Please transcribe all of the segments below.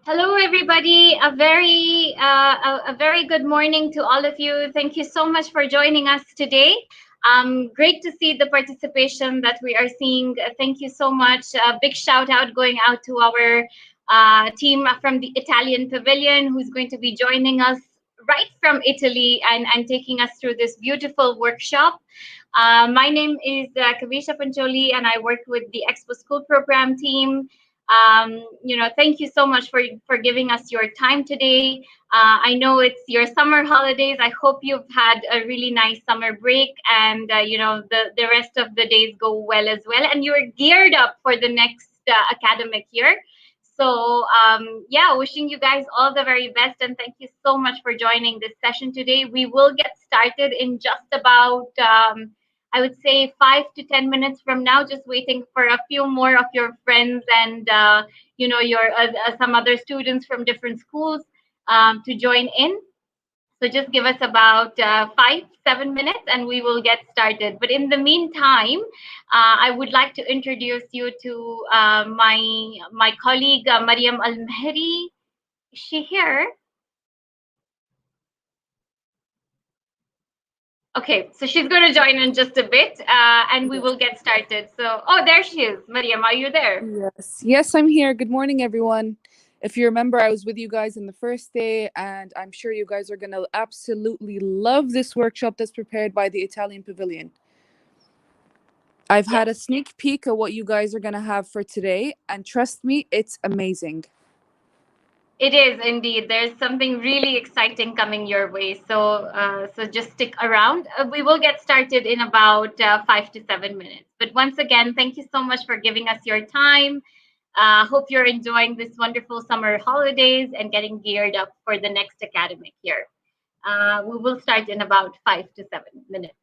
Hello, everybody. A very good morning to all of you. Thank you so much for joining us today. Great to see the participation that we are seeing. Thank you so much. A big shout out going out to our team from the Italian Pavilion, who's going to be joining us right from Italy and taking us through this beautiful workshop. My name is Kavisha Pancholi, and I work with the Expo School Program team. Thank you so much for giving us your time today. I know it's your summer holidays. I hope you've had a really nice summer break, and the rest of the days go well as well, and you're geared up for the next academic year. So yeah, wishing you guys all the very best, and thank you so much for joining this session today. We will get started in just about I would say 5 to 10 minutes from now, just waiting for a few more of your friends and your some other students from different schools to join in. So just give us about 5 7 minutes and we will get started. But in the meantime, I would like to introduce you to my colleague Mariam Al Mehri. Is she here? Okay, so she's going to join in just a bit, and we Yes. will get started. So, oh, there she is. Mariam, are you there? Yes, I'm here. Good morning, everyone. If you remember, I was with you guys in the first day, and I'm sure you guys are going to absolutely love this workshop that's prepared by the Italian Pavilion. I've Yes, had a sneak peek of what you guys are going to have for today, and trust me, it's amazing. it is indeed. There's something really exciting coming your way. So just stick around. We will get started in about 5 to 7 minutes. But once again, thank you so much for giving us your time. Hope you're enjoying this wonderful summer holidays and getting geared up for the next academic year. We will start in about 5 to 7 minutes.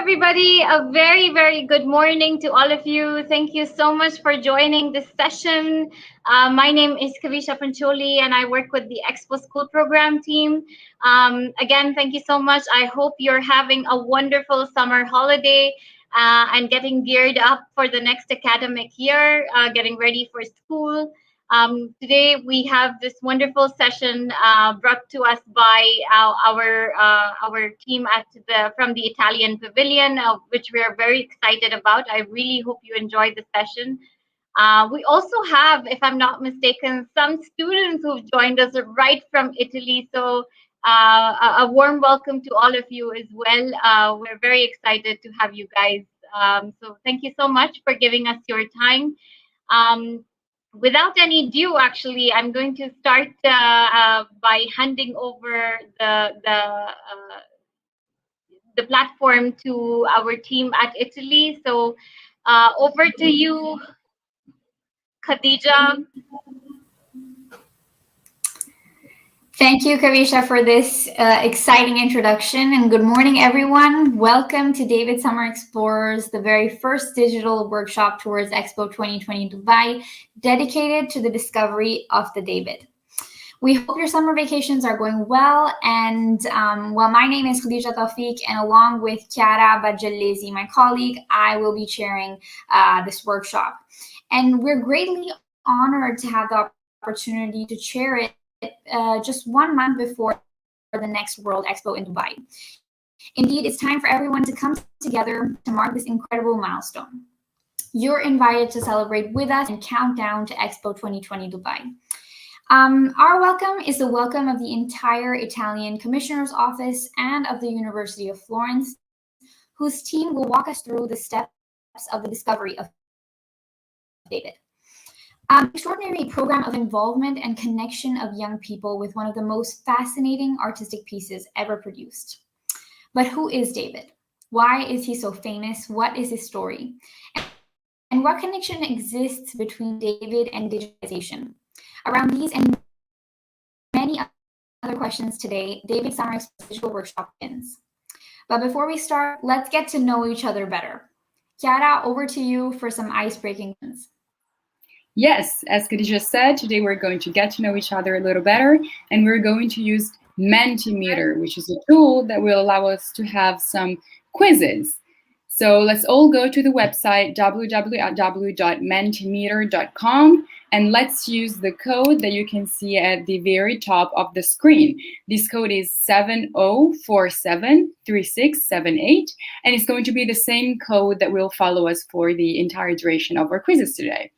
everybody. A very, very good morning to all of you. Thank you so much for joining this session. My name is Kavisha Pancholi, and I work with the Expo School Program team. Again, thank you so much. I hope you're having a wonderful summer holiday and getting geared up for the next academic year, getting ready for school. Today we have this wonderful session brought to us by our team at from the Italian Pavilion, which we are very excited about. I really hope you enjoy the session. We also have, if I'm not mistaken, some students who've joined us right from Italy. So a warm welcome to all of you as well. We're very excited to have you guys. So thank you so much for giving us your time. Without any ado, actually, I'm going to start by handing over the platform to our team at Italy. So over to you, Khadija. Thank you, Kavisha, for this exciting introduction. And good morning, everyone. Welcome to David Summer Explorers, the very first digital workshop towards Expo 2020 Dubai, dedicated to the discovery of the David. We hope your summer vacations are going well. And well, my name is Khadija Tawfiq, and along with Chiara Bajellesi, my colleague, I will be chairing this workshop. And we're greatly honored to have the opportunity to chair it just 1 month before the next World Expo in Dubai. Indeed, it's time for everyone to come together to mark this incredible milestone. You're invited to celebrate with us and count down to Expo 2020 Dubai. Our welcome is the welcome of the entire Italian Commissioner's Office and of the University of Florence, whose team will walk us through the steps of the discovery of David. Extraordinary program of involvement and connection of young people with one of the most fascinating artistic pieces ever produced. But who is David? Why is he so famous? What is his story? And what connection exists between David and digitization? Around these and many other questions today, David Summer Expo's digital workshop begins. But before we start, let's get to know each other better. Chiara, over to you for some ice-breaking questions. Yes, as Khadija said, today we're going to get to know each other a little better, and we're going to use Mentimeter, which is a tool that will allow us to have some quizzes. So let's all go to the website www.mentimeter.com, and let's use the code that you can see at the very top of the screen. This code is 70473678, and it's going to be the same code that will follow us for the entire duration of our quizzes today.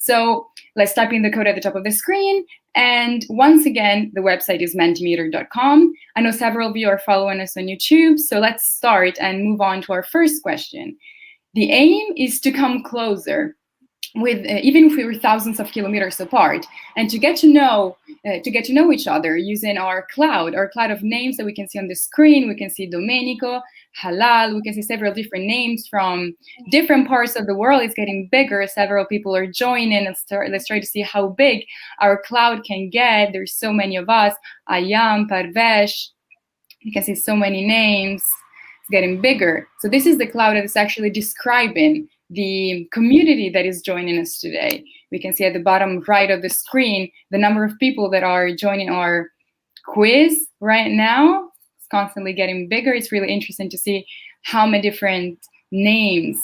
So let's type in the code at the top of the screen. And once again, the website is mentimeter.com. I know several of you are following us on YouTube, so let's start and move on to our first question. The aim is to come closer, with even if we were thousands of kilometers apart, and to get to know each other using our cloud of names that we can see on the screen. We can see Domenico, Halal, we can see several different names from different parts of the world. It's getting bigger. Several people are joining. Let's try to see how big our cloud can get. There's so many of us. Ayam, Parvesh, you can see so many names. It's getting bigger. So this is the cloud that is actually describing the community that is joining us today. We can see at the bottom right of the screen the number of people that are joining our quiz right now. It's constantly getting bigger. It's really interesting to see how many different names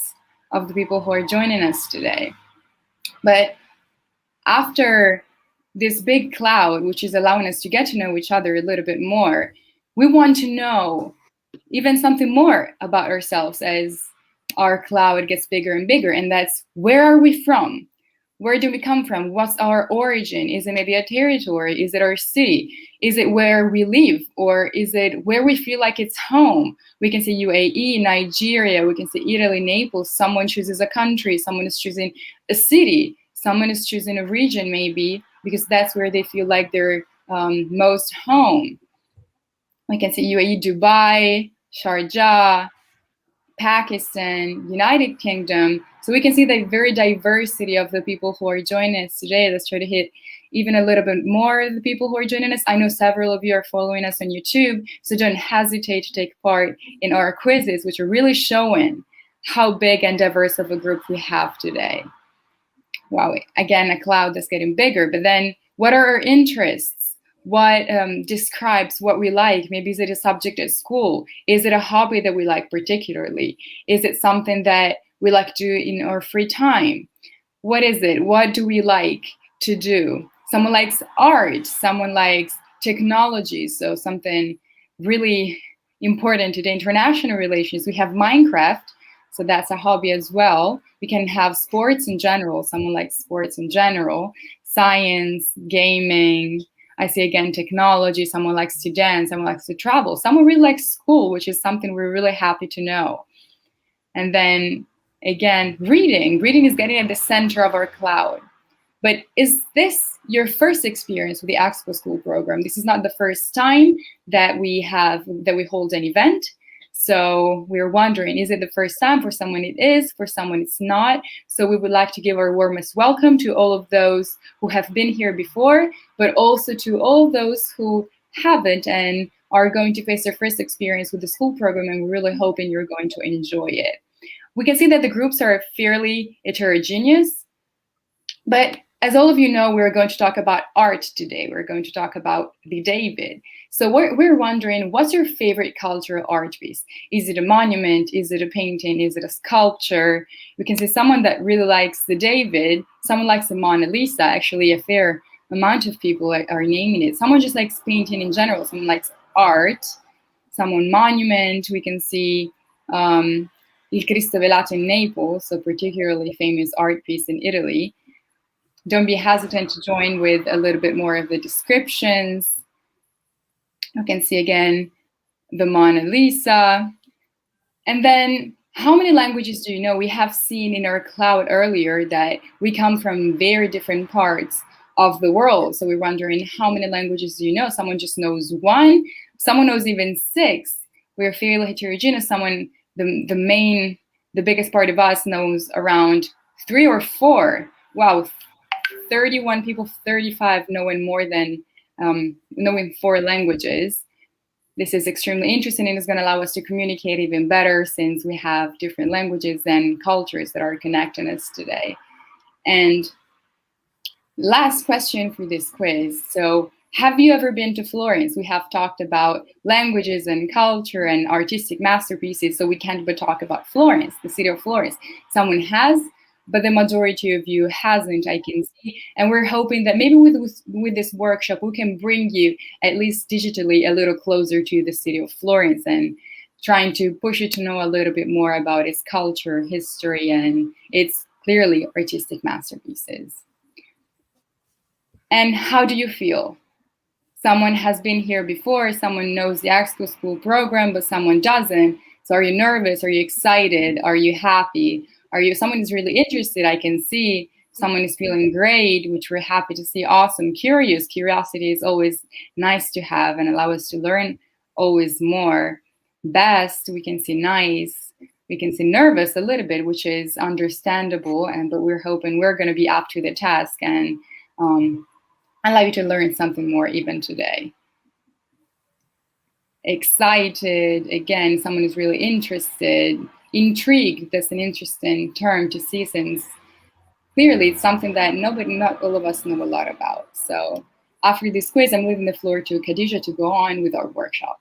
of the people who are joining us today. But after this big cloud, which is allowing us to get to know each other a little bit more, we want to know even something more about ourselves as our cloud gets bigger and bigger, and that's, where are we from? Where do we come from? What's our origin? Is it maybe a territory? Is it our city? Is it where we live? Or is it where we feel like it's home? We can say UAE, Nigeria, we can say Italy, Naples. Someone chooses a country, someone is choosing a city, someone is choosing a region maybe, because that's where they feel like they're most home. We can say UAE, Dubai, Sharjah, Pakistan, United Kingdom. So we can see the very diversity of the people who are joining us today. Let's try to hit even a little bit more of the people who are joining us. I know several of you are following us on YouTube, so don't hesitate to take part in our quizzes, which are really showing how big and diverse of a group we have today. Wow, again, a cloud that's getting bigger. But then what are our interests? What describes what we like? Maybe is it a subject at school? Is it a hobby that we like particularly? Is it something that we like to do in our free time? What is it? What do we like to do? Someone likes art, someone likes technology, so something really important to the international relations. We have Minecraft, so that's a hobby as well. We can have sports in general. Someone likes sports in general, science, gaming. I see again technology. Someone likes to dance. Someone likes to travel. Someone really likes school, which is something we're really happy to know. And then again, reading. Reading is getting at the center of our cloud. But is this your first experience with the Expo School program? This is not the first time that we hold an event. So we're wondering, is it the first time? For someone it is, for someone it's not. So we would like to give our warmest welcome to all of those who have been here before, but also to all those who haven't and are going to face their first experience with the school program, and we're really hoping you're going to enjoy it. We can see that the groups are fairly heterogeneous, but as all of you know, we're going to talk about art today. We're going to talk about the David. So we're wondering, what's your favorite cultural art piece? Is it a monument? Is it a painting? Is it a sculpture? We can see someone that really likes the David. Someone likes the Mona Lisa. Actually, a fair amount of people are naming it. Someone just likes painting in general. Someone likes art. Someone monument. We can see Il Cristo Velato in Naples, so particularly famous art piece in Italy. Don't be hesitant to join with a little bit more of the descriptions. You can see again the Mona Lisa. And then how many languages do you know? We have seen in our cloud earlier that we come from very different parts of the world. So we're wondering, how many languages do you know? Someone just knows one. Someone knows even 6. We're fairly heterogeneous. Someone, the biggest part of us knows around 3 or 4. Wow. 31 people, 35 knowing more than knowing 4 languages. This is extremely interesting and is going to allow us to communicate even better since we have different languages and cultures that are connecting us today. And last question for this quiz. So have you ever been to Florence? We have talked about languages and culture and artistic masterpieces, so we can't but talk about Florence, the city of Florence. Someone has, but the majority of you hasn't, I can see. And we're hoping that maybe with this workshop, we can bring you, at least digitally, a little closer to the city of Florence and trying to push you to know a little bit more about its culture, history, and its clearly artistic masterpieces. And how do you feel? Someone has been here before, someone knows the Expo School program, but someone doesn't. So are you nervous? Are you excited? Are you happy? Someone is really interested, I can see. Someone is feeling great, which we're happy to see. Awesome. Curious. Curiosity is always nice to have and allow us to learn always more. Best, we can see nice. We can see nervous a little bit, which is understandable, but we're hoping we're going to be up to the task and allow you to learn something more even today. Excited, again, someone is really interested. Intrigued, that's an interesting term to see since clearly it's something that not all of us know a lot about. So after this quiz, I'm leaving the floor to Khadija to go on with our workshop.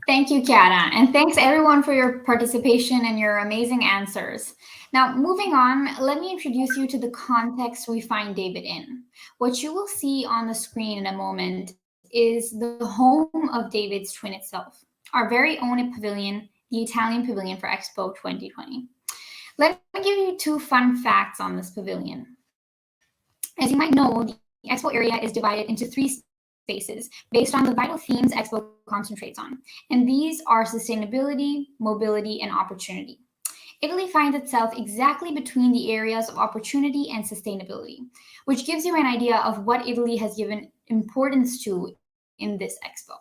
Thank you, Chiara, and thanks everyone for your participation and your amazing answers. Now, moving on, let me introduce you to the context we find David in. What you will see on the screen in a moment is the home of David's twin itself, our very own pavilion, the Italian Pavilion for Expo 2020. Let me give you 2 fun facts on this pavilion. As you might know, the Expo area is divided into 3 spaces based on the vital themes Expo concentrates on. And these are sustainability, mobility, and opportunity. Italy finds itself exactly between the areas of opportunity and sustainability, which gives you an idea of what Italy has given importance to in this Expo.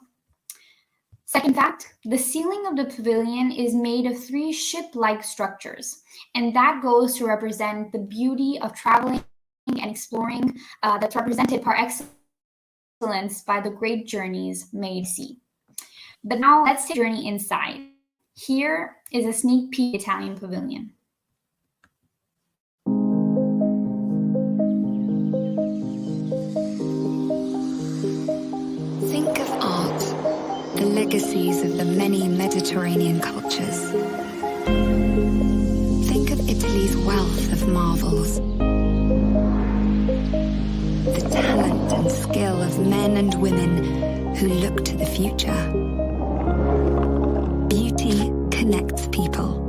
Second fact, the ceiling of the pavilion is made of 3 ship-like structures, and that goes to represent the beauty of traveling and exploring that's represented par excellence by the great journeys made sea. But now let's take a journey inside. Here is a sneak peek of the Italian Pavilion. Think of art, the legacies of the many Mediterranean cultures. Think of Italy's wealth of marvels. The talent and skill of men and women who look to the future. Beauty connects people.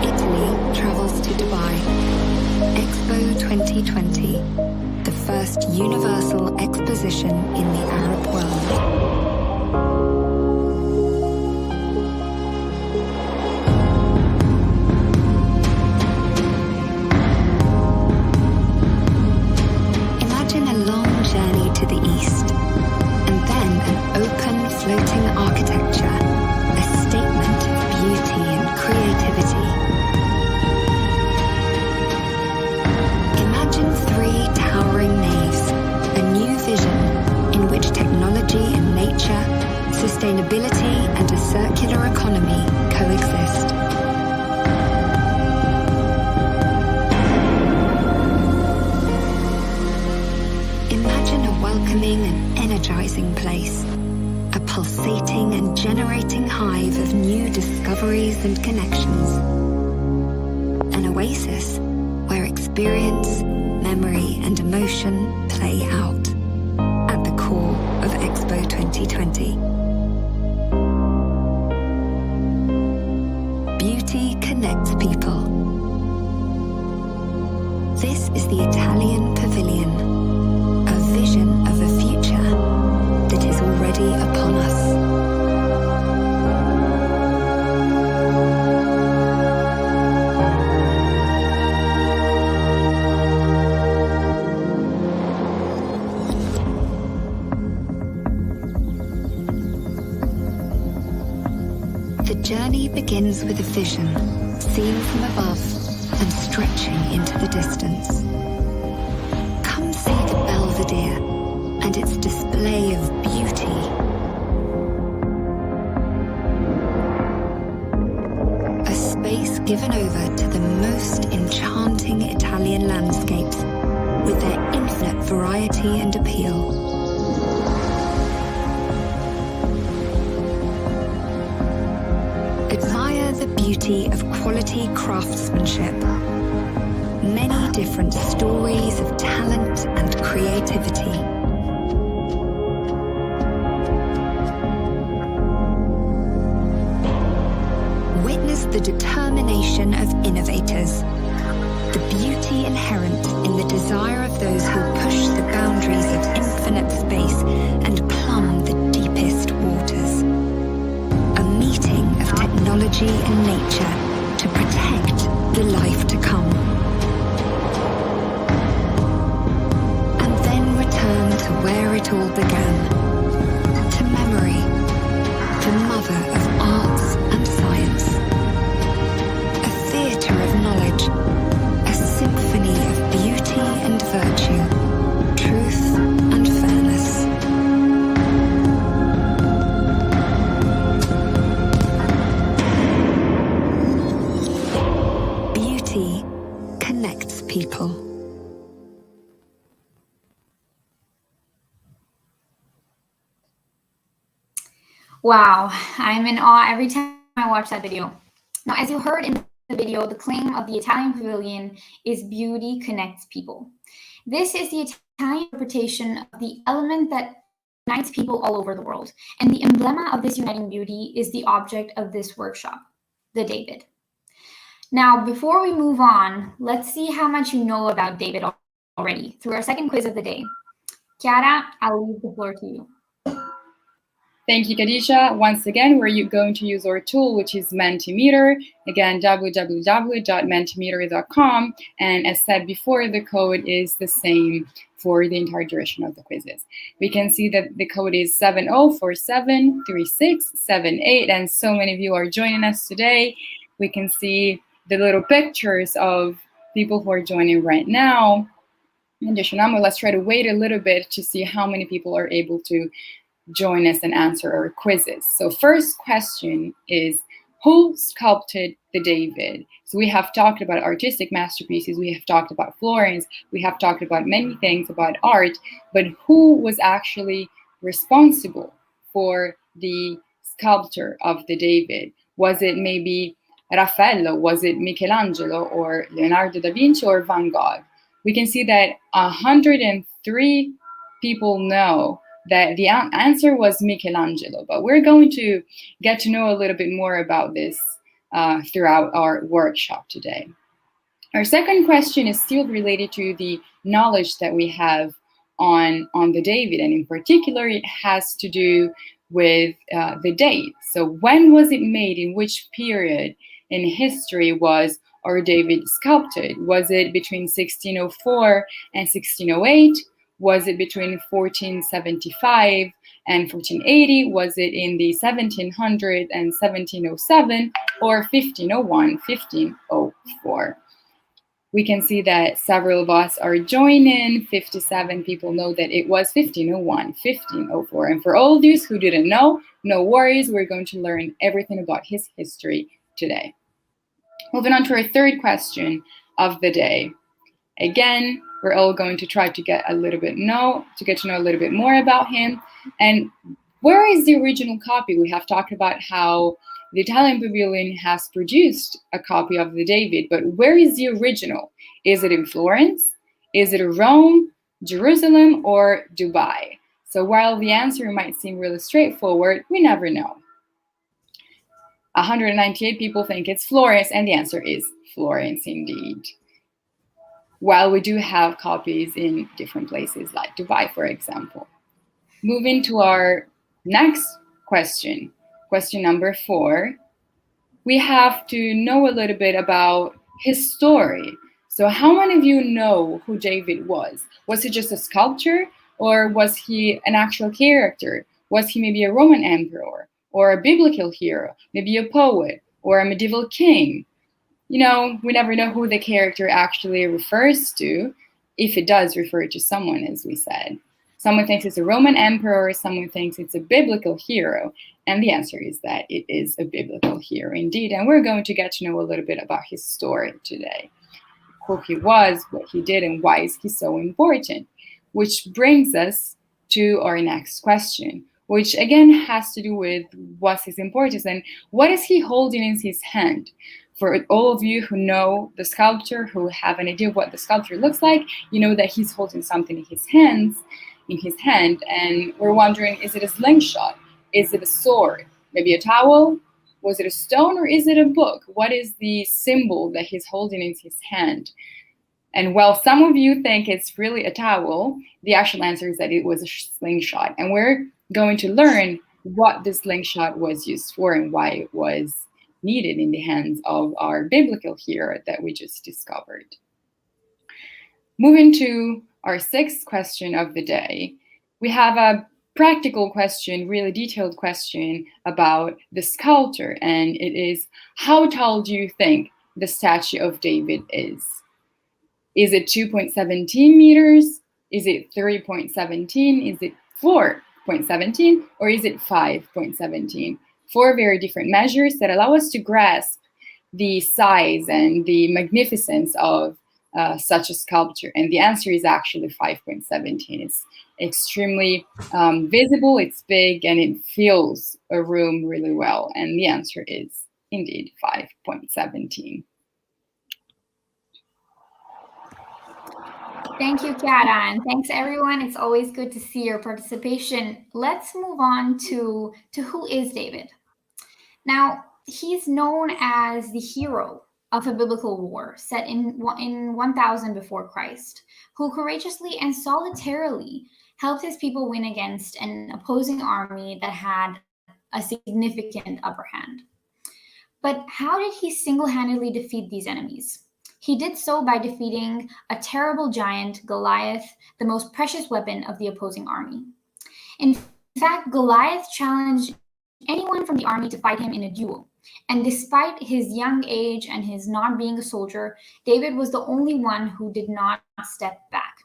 Italy travels to Dubai. Expo 2020, the first universal exposition in the Arab world. To the east, and then an open, floating architecture, a statement of beauty and creativity. Imagine 3 towering naves, a new vision in which technology and nature, sustainability and a circular economy coexist. Welcoming and energizing place, a pulsating and generating hive of new discoveries and connections, an oasis where experience, memory and emotion play out, at the core of Expo 2020. Beauty connects people. This is the Italian Pavilion, vision of a future that is already upon us. The journey begins with a vision seen from above and stretching into the distance. Come see the Belvedere and its display of beauty. A space given over to the most enchanting Italian landscapes with their infinite variety and appeal. Admire the beauty of quality craftsmanship. Many different stories of talent and creativity. Witness the determination of innovators, the beauty inherent in the desire of those who push the boundaries of infinite space and plumb the deepest waters. A meeting of technology and nature to protect the life to come. To where it all began, to memory, the mother of arts and science, a theatre of knowledge, a symphony of beauty and virtue, truth and fairness. Beauty connects people. Wow, I'm in awe every time I watch that video. Now, as you heard in the video, the claim of the Italian Pavilion is beauty connects people. This is the Italian interpretation of the element that unites people all over the world. And the emblema of this uniting beauty is the object of this workshop, the David. Now, before we move on, let's see how much you know about David already through our second quiz of the day. Chiara, I'll leave the floor to you. Thank you, Khadija. Once again, we're going to use our tool, which is Mentimeter. Again, www.mentimeter.com. And as said before, the code is the same for the entire duration of the quizzes. We can see that the code is 70473678, and so many of you are joining us today. We can see the little pictures of people who are joining right now. Additionally, let's try to wait a little bit to see how many people are able to join us and answer our quizzes. So first question is, who sculpted the David? So we have talked about artistic masterpieces, we have talked about Florence, we have talked about many things about art, but who was actually responsible for the sculpture of the David? Was it maybe Raffaello? Was it Michelangelo or Leonardo da Vinci or Van Gogh? We can see that 103 people know that the answer was Michelangelo, but we're going to get to know a little bit more about this throughout our workshop today. Our second question is still related to the knowledge that we have on the David, and in particular, it has to do with the date. So when was it made? In which period in history was our David sculpted? Was it between 1604 and 1608? Was it between 1475 and 1480? Was it in the 1700 and 1707 or 1501, 1504? We can see that several of us are joining. 57 people know that it was 1501, 1504. And for all of those who didn't know, no worries, we're going to learn everything about his history today. Moving on to our third question of the day. Again, we're all going to try to get to know a little bit more about him. And where is the original copy? We have talked about how the Italian Pavilion has produced a copy of the David, but where is the original? Is it in Florence? Is it Rome, Jerusalem, or Dubai? So while the answer might seem really straightforward, we never know. 198 people think it's Florence, and the answer is Florence indeed. While we do have copies in different places like Dubai, for example. Moving to our next question, question number 4. We have to know a little bit about his story. So how many of you know who David was? Was he just a sculptor, or was he an actual character? Was he maybe a Roman emperor or a biblical hero, maybe a poet or a medieval king? You know, we never know who the character actually refers to, if it does refer to someone, as we said. Someone thinks it's a Roman emperor, someone thinks it's a biblical hero, and the answer is that it is a biblical hero indeed. And we're going to get to know a little bit about his story today, who he was, what he did, and why is he so important. Which brings us to our next question, which again has to do with what's his importance and what is he holding in his hand. For all of you who know the sculpture, who have an idea of what the sculpture looks like, you know that he's holding something in his hand, and we're wondering, is it a slingshot? Is it a sword? Maybe a towel? Was it a stone, or is it a book? What is the symbol that he's holding in his hand? And while some of you think it's really a towel, the actual answer is that it was a slingshot. And we're going to learn what the slingshot was used for and why it was needed in the hands of our biblical hero that we just discovered. Moving to our sixth question of the day, we have a practical question, really detailed question about the sculptor, and it is, how tall do you think the statue of David is? Is it 2.17 meters? Is it 3.17? Is it 4.17? Or is it 5.17? 4 very different measures that allow us to grasp the size and the magnificence of such a sculpture. And the answer is actually 5.17. It's extremely visible, it's big, and it fills a room really well. And the answer is indeed 5.17. Thank you, Chiara, and thanks everyone. It's always good to see your participation. Let's move on to who is David. Now, he's known as the hero of a biblical war set in 1000 before Christ, who courageously and solitarily helped his people win against an opposing army that had a significant upper hand. But how did he single-handedly defeat these enemies? He did so by defeating a terrible giant, Goliath, the most precious weapon of the opposing army. In fact, Goliath challenged anyone from the army to fight him in a duel. And despite his young age and his not being a soldier, David was the only one who did not step back.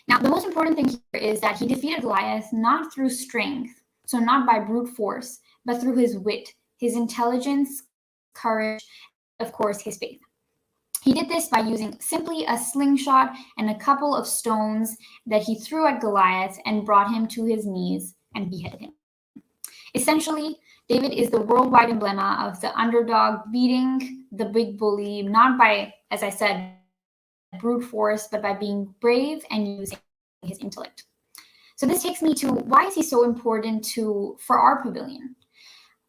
Now, the most important thing here is that he defeated Goliath not through strength, so not by brute force, but through his wit, his intelligence, courage, and of course, his faith. He did this by using simply a slingshot and a couple of stones that he threw at Goliath and brought him to his knees and beheaded him. Essentially, David is the worldwide emblem of the underdog beating the big bully, not by, as I said, brute force, but by being brave and using his intellect. So this takes me to, why is he so important for our pavilion?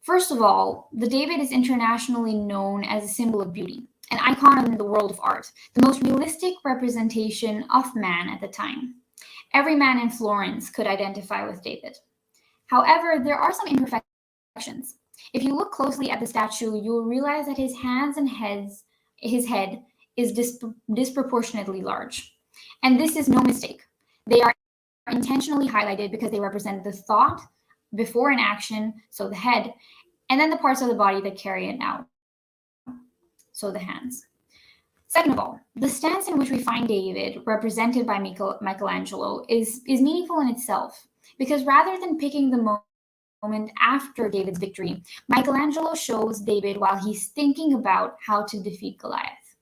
First of all, the David is internationally known as a symbol of beauty, an icon in the world of art, the most realistic representation of man at the time. Every man in Florence could identify with David. However, there are some imperfections. If you look closely at the statue, you will realize that his hands and his head is disproportionately large. And this is no mistake. They are intentionally highlighted because they represent the thought before an action, so the head, and then the parts of the body that carry it out, so the hands. Second of all, the stance in which we find David, represented by Michelangelo, is meaningful in itself, because rather than picking the moment after David's victory, Michelangelo shows David while he's thinking about how to defeat Goliath.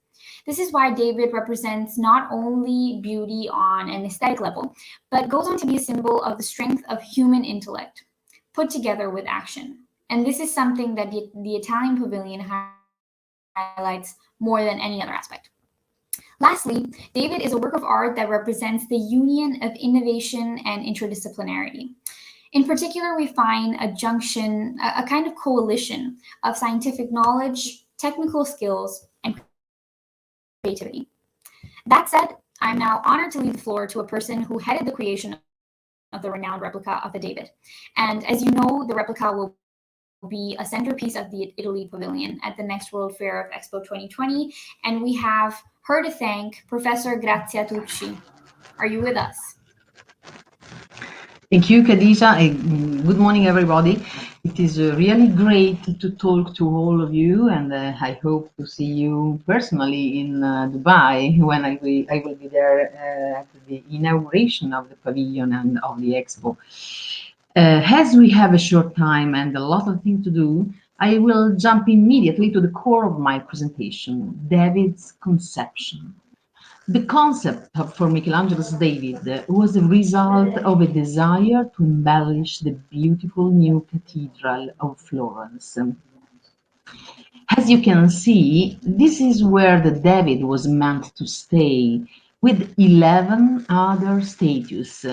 This is why David represents not only beauty on an aesthetic level, but goes on to be a symbol of the strength of human intellect, put together with action. And this is something that the Italian Pavilion highlights more than any other aspect. Lastly, David is a work of art that represents the union of innovation and interdisciplinarity. In particular, we find a junction, a kind of coalition of scientific knowledge, technical skills, and creativity. That said, I'm now honored to leave the floor to a person who headed the creation of the renowned replica of the David. And as you know, the replica will be a centerpiece of the Italy Pavilion at the next World Fair of Expo 2020. And we have her to thank, Professor Grazia Tucci. Are you with us? Thank you, Khadija. Good morning, everybody. It is really great to talk to all of you, and I hope to see you personally in Dubai when I will be there at the inauguration of the pavilion and of the Expo. As we have a short time and a lot of things to do, I will jump immediately to the core of my presentation, David's conception. The concept for Michelangelo's David was a result of a desire to embellish the beautiful new cathedral of Florence. As you can see, this is where the David was meant to stay, with 11 other statues,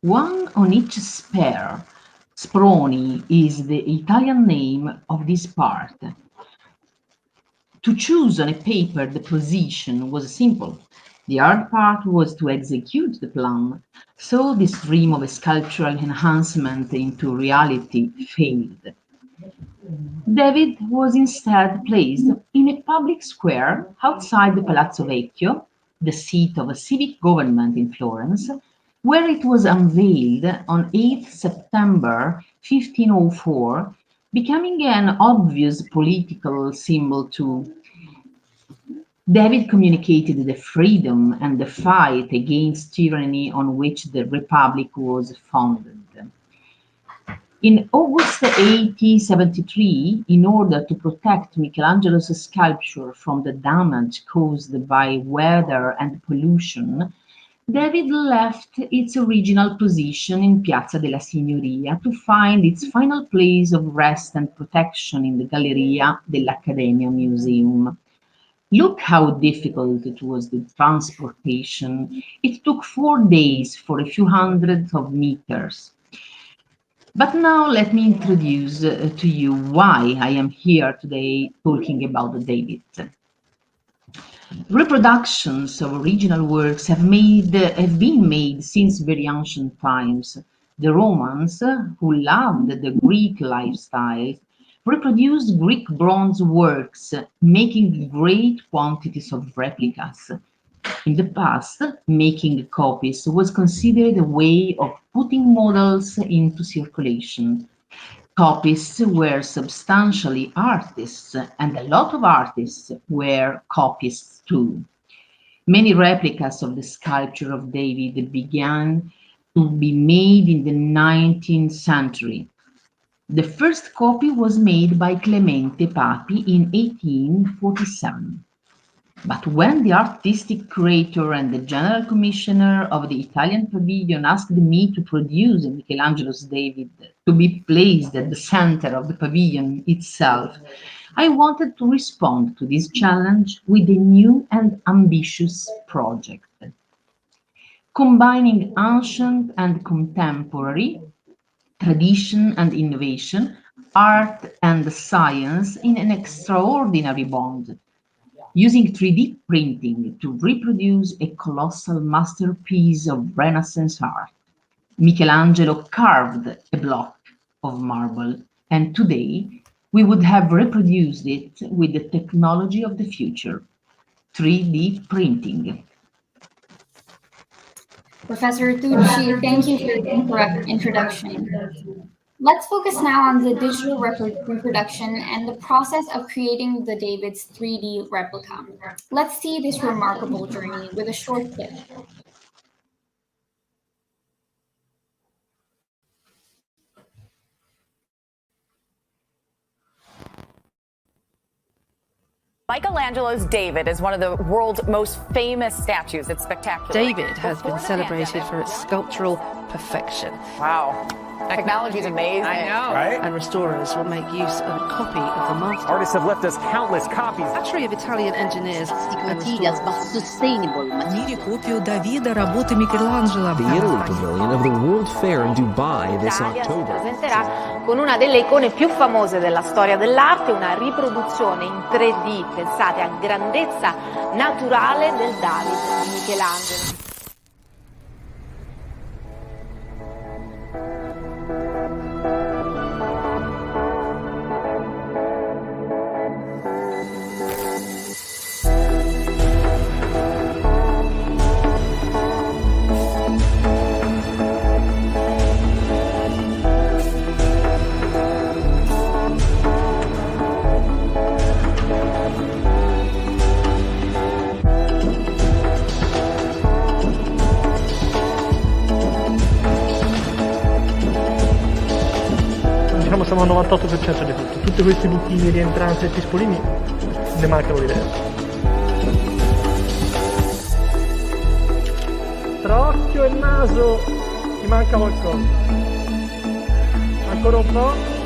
one on each spare. Sproni is the Italian name of this part. To choose on a paper the position was simple. The hard part was to execute the plan, so this dream of a sculptural enhancement into reality failed. David was instead placed in a public square outside the Palazzo Vecchio, the seat of a civic government in Florence, where it was unveiled on 8 September 1504, becoming an obvious political symbol too. David communicated the freedom and the fight against tyranny on which the Republic was founded. In August 1873, in order to protect Michelangelo's sculpture from the damage caused by weather and pollution, David left its original position in Piazza della Signoria to find its final place of rest and protection in the Galleria dell'Accademia Museum. Look how difficult it was, the transportation. It took 4 days for a few hundreds of meters. But now let me introduce to you why I am here today talking about the David. Reproductions of original works have been made since very ancient times. The Romans, who loved the Greek lifestyle, reproduced Greek bronze works, making great quantities of replicas. In the past, making copies was considered a way of putting models into circulation. Copies were substantially artists, and a lot of artists were copyists too. Many replicas of the sculpture of David began to be made in the 19th century. The first copy was made by Clemente Papi in 1847. But when the artistic curator and the general commissioner of the Italian Pavilion asked me to produce Michelangelo's David to be placed at the center of the pavilion itself, I wanted to respond to this challenge with a new and ambitious project, combining ancient and contemporary, tradition and innovation, art and science in an extraordinary bond, using 3D printing to reproduce a colossal masterpiece of Renaissance art. Michelangelo carved a block of marble, and today we would have reproduced it with the technology of the future, 3D printing. Professor Tucci, thank you for your introduction. Let's focus now on the digital reproduction and the process of creating the David's 3D replica. Let's see this remarkable journey with a short clip. Michelangelo's David is one of the world's most famous statues. It's spectacular. David has been celebrated for its sculptural perfection. Wow. Technology is amazing. I know. Right? And restorers will make use of a copy of the master. Artists have left us countless copies. Battery of Italian engineers and Мире копию Давида работы Микеланджело. The Italy Pavilion of the World Fair in Dubai this Italia si October. presenterà con una delle icone più famose della storia dell'arte, una riproduzione in 3D, pensate a grandezza naturale del David di Michelangelo. Diciamo siamo al 98% di tutto. Tutti questi buchini rientranti e pispolini ne mancano diversi. Tra occhio e naso ti manca qualcosa. Ancora un po'.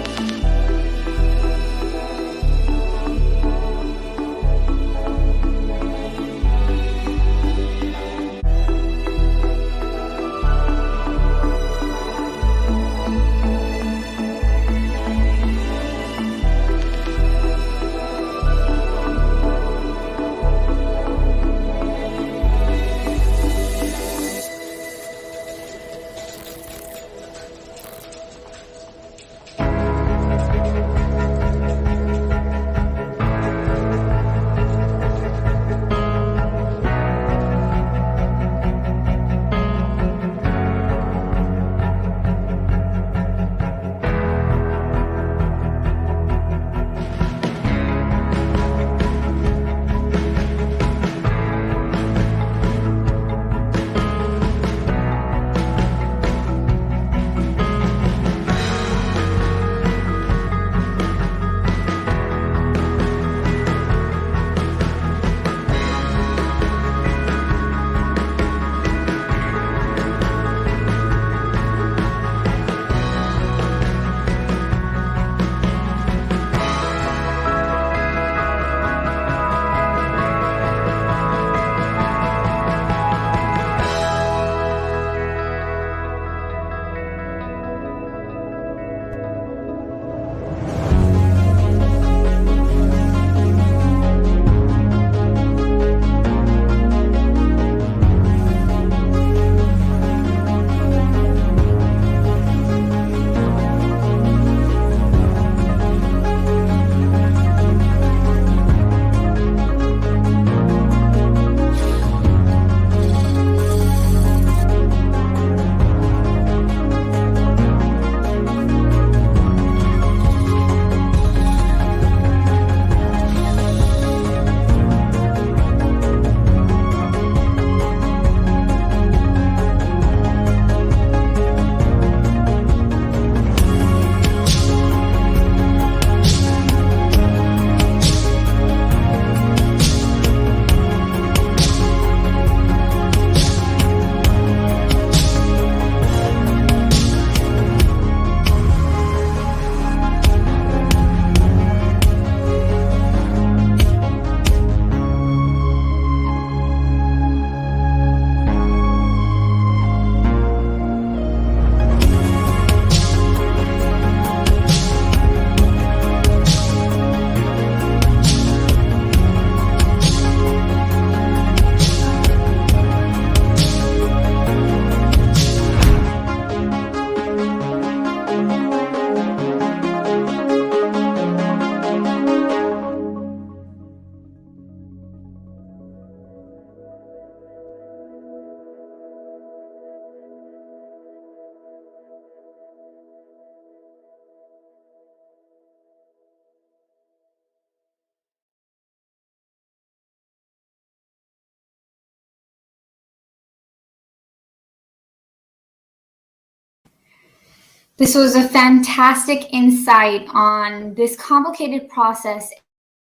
This was a fantastic insight on this complicated process,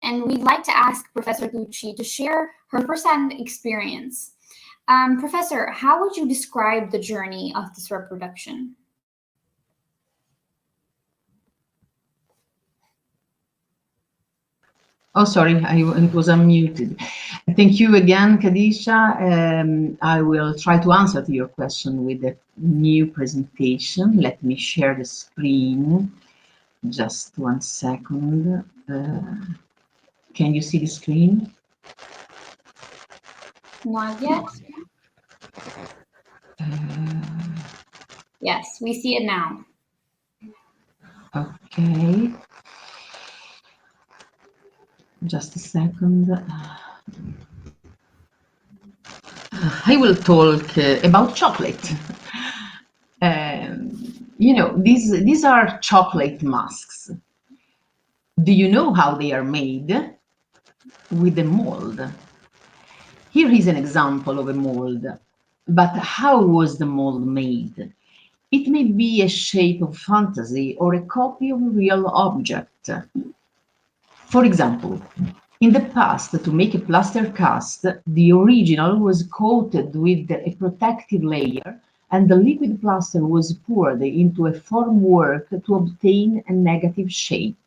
and we'd like to ask Professor Gucci to share her firsthand experience. Professor, how would you describe the journey of this reproduction? Oh, sorry, it was unmuted. Thank you again, Kadisha. I will try to answer to your question with a new presentation. Let me share the screen. Just 1 second. Can you see the screen? Not yet. Yes, we see it now. Okay. Just a second. I will talk about chocolate. You know, these are chocolate masks. Do you know how they are made? With a mold. Here is an example of a mold. But how was the mold made? It may be a shape of fantasy or a copy of a real object. For example, in the past, to make a plaster cast, the original was coated with a protective layer and the liquid plaster was poured into a formwork to obtain a negative shape.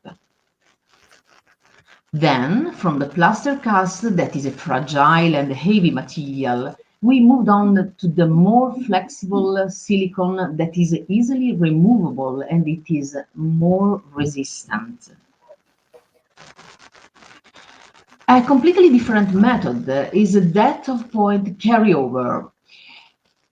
Then, from the plaster cast, that is a fragile and heavy material, we moved on to the more flexible silicone that is easily removable and it is more resistant. A completely different method is that of point carryover.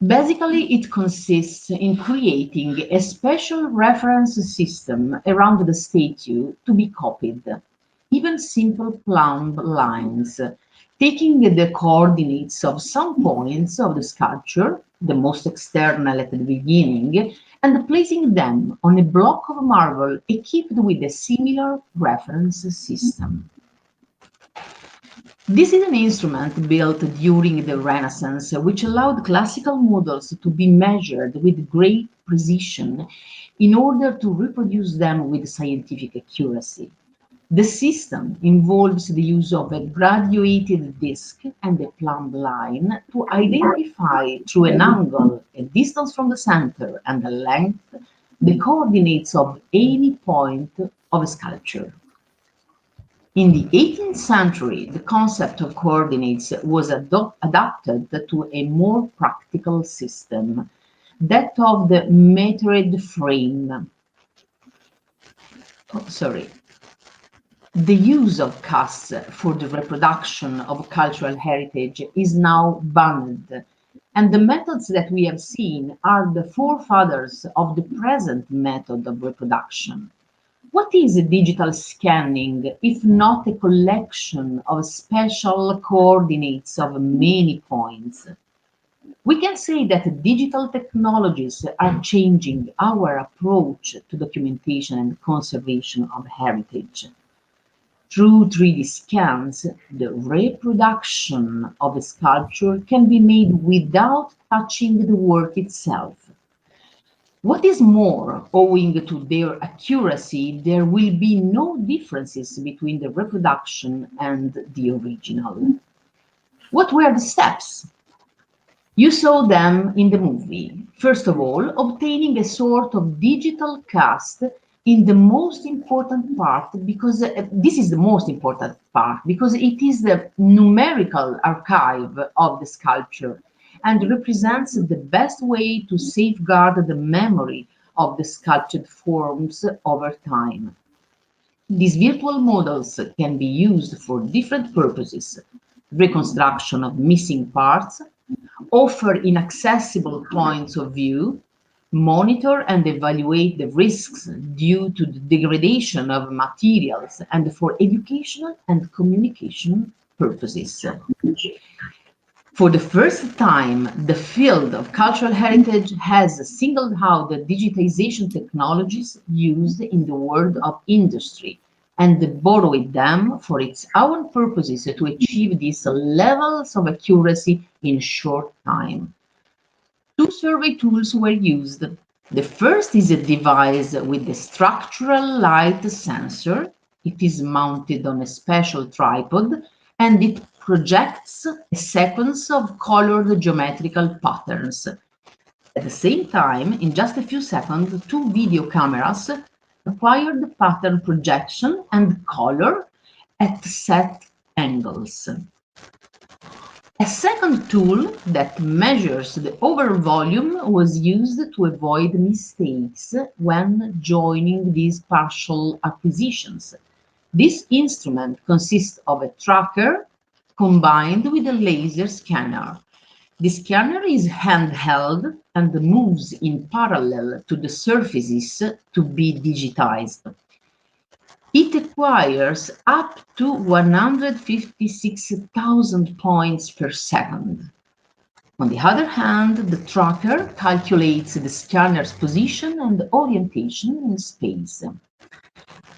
Basically, it consists in creating a special reference system around the statue to be copied. Even simple plumb lines, taking the coordinates of some points of the sculpture, the most external at the beginning, and placing them on a block of marble equipped with a similar reference system. This is an instrument built during the Renaissance, which allowed classical models to be measured with great precision in order to reproduce them with scientific accuracy. The system involves the use of a graduated disc and a plumb line to identify through an angle, a distance from the center, and a length, the coordinates of any point of a sculpture. In the 18th century, the concept of coordinates was adapted to a more practical system, that of the metered frame. The use of casts for the reproduction of cultural heritage is now banned, and the methods that we have seen are the forefathers of the present method of reproduction. What is digital scanning if not a collection of special coordinates of many points? We can say that digital technologies are changing our approach to documentation and conservation of heritage. Through 3D scans, the reproduction of a sculpture can be made without touching the work itself. What is more, owing to their accuracy, there will be no differences between the reproduction and the original. What were the steps? You saw them in the movie. First of all, obtaining a sort of digital cast in the most important part, because this is the most important part, because it is the numerical archive of the sculpture and represents the best way to safeguard the memory of the sculptured forms over time. These virtual models can be used for different purposes: reconstruction of missing parts, offer inaccessible points of view, monitor and evaluate the risks due to the degradation of materials, and for educational and communication purposes. For the first time, the field of cultural heritage has singled out the digitization technologies used in the world of industry and borrowed them for its own purposes to achieve these levels of accuracy in short time. Two survey tools were used: The first is a device with a structural light sensor. It is mounted on a special tripod and it projects a sequence of colored geometrical patterns. At the same time, in just a few seconds, two video cameras acquire the pattern projection and color at set angles. A second tool that measures the overall volume was used to avoid mistakes when joining these partial acquisitions. This instrument consists of a tracker combined with a laser scanner. The scanner is handheld and moves in parallel to the surfaces to be digitized. It acquires up to 156,000 points per second. On the other hand, the tracker calculates the scanner's position and orientation in space.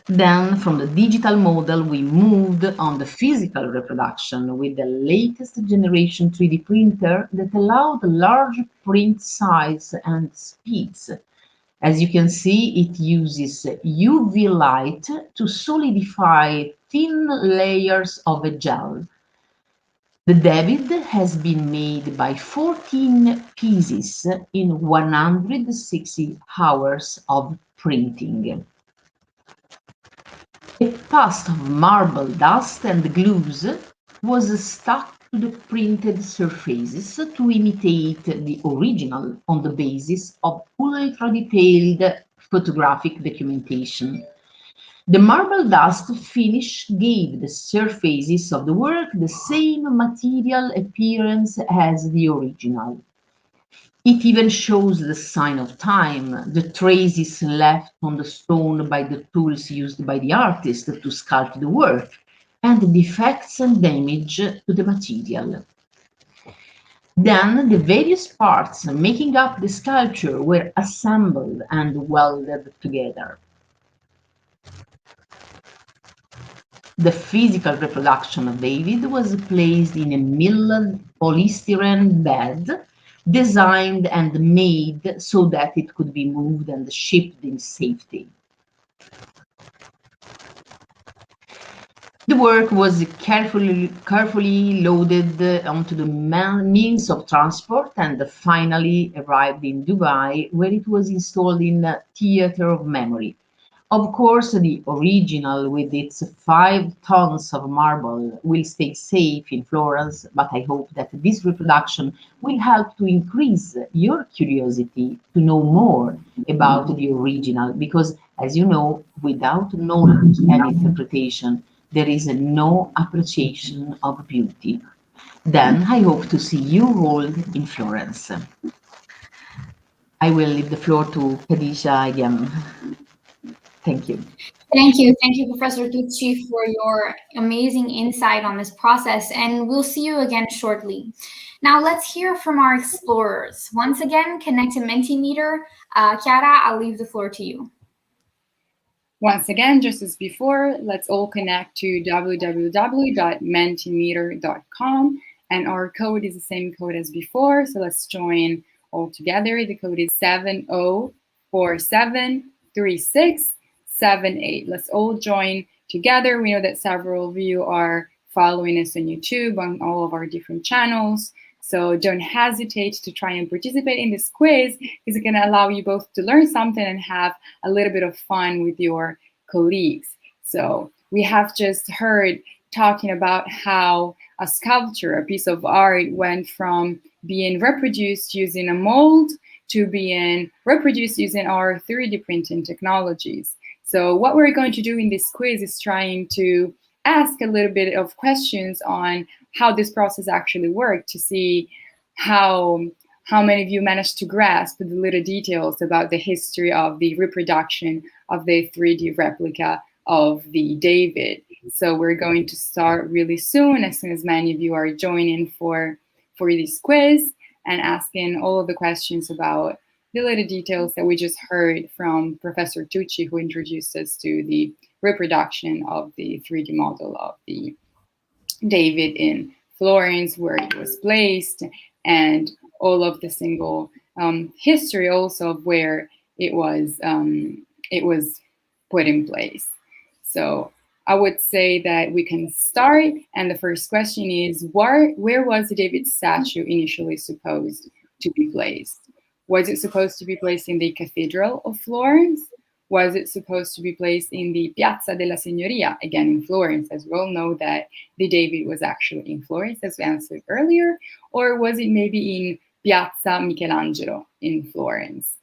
Then, from the digital model, we moved on the physical reproduction with the latest generation 3D printer that allowed large print size and speeds. As you can see, it uses UV light to solidify thin layers of a gel. The David has been made by 14 pieces in 160 hours of printing. A past of marble dust and glues was stuck to the printed surfaces to imitate the original on the basis of ultra-detailed photographic documentation. The marble dust finish gave the surfaces of the work the same material appearance as the original. It even shows the sign of time, the traces left on the stone by the tools used by the artist to sculpt the work, and the defects and damage to the material. Then the various parts making up the sculpture were assembled and welded together. The physical reproduction of David was placed in a milled polystyrene bed, designed and made so that it could be moved and shipped in safety. The work was carefully loaded onto the means of transport and finally arrived in Dubai, where it was installed in a theater of memory. Of course, the original, with its 5 tons of marble, will stay safe in Florence, but I hope that this reproduction will help to increase your curiosity to know more about the original, because, as you know, without knowledge and interpretation, there is no appreciation of beauty. Then I hope to see you all in Florence. I will leave the floor to Khadija again. Thank you. Thank you, Professor Tucci, for your amazing insight on this process, and we'll see you again shortly. Now let's hear from our explorers. Once again, connect to Mentimeter. Chiara, I'll leave the floor to you. Once again, just as before, let's all connect to www.mentimeter.com, and our code is the same code as before, so let's join all together. The code is 70473678. Let's all join together. We know that several of you are following us on YouTube, on all of our different channels, so don't hesitate to try and participate in this quiz, because it's going to allow you both to learn something and have a little bit of fun with your colleagues. So we have just heard talking about how a sculpture, a piece of art, went from being reproduced using a mold to being reproduced using our 3D printing technologies. So what we're going to do in this quiz is trying to ask a little bit of questions on how this process actually worked, to see how many of you managed to grasp the little details about the history of the reproduction of the 3D replica of the David. So we're going to start really soon as many of you are joining for this quiz and asking all of the questions about the little details that we just heard from Professor Tucci, who introduced us to the reproduction of the 3D model of the David in Florence, where it was placed, and all of the single history also of where it was put in place. So I would say that we can start, and the first question is, where was the David statue initially supposed to be placed? Was it supposed to be placed in the Cathedral of Florence? Was it supposed to be placed in the Piazza della Signoria, again in Florence, as we all know that the David was actually in Florence, as we answered earlier, or was it maybe in Piazza Michelangelo in Florence?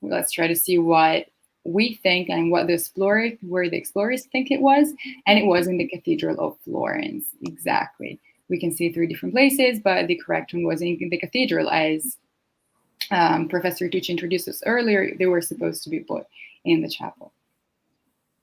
Let's try to see what we think and what the explorers think it was, and it was in the Cathedral of Florence, exactly. We can see 3 different places, but the correct one was in the cathedral, as Professor Tucci introduced us earlier. They were supposed to be put in the chapel.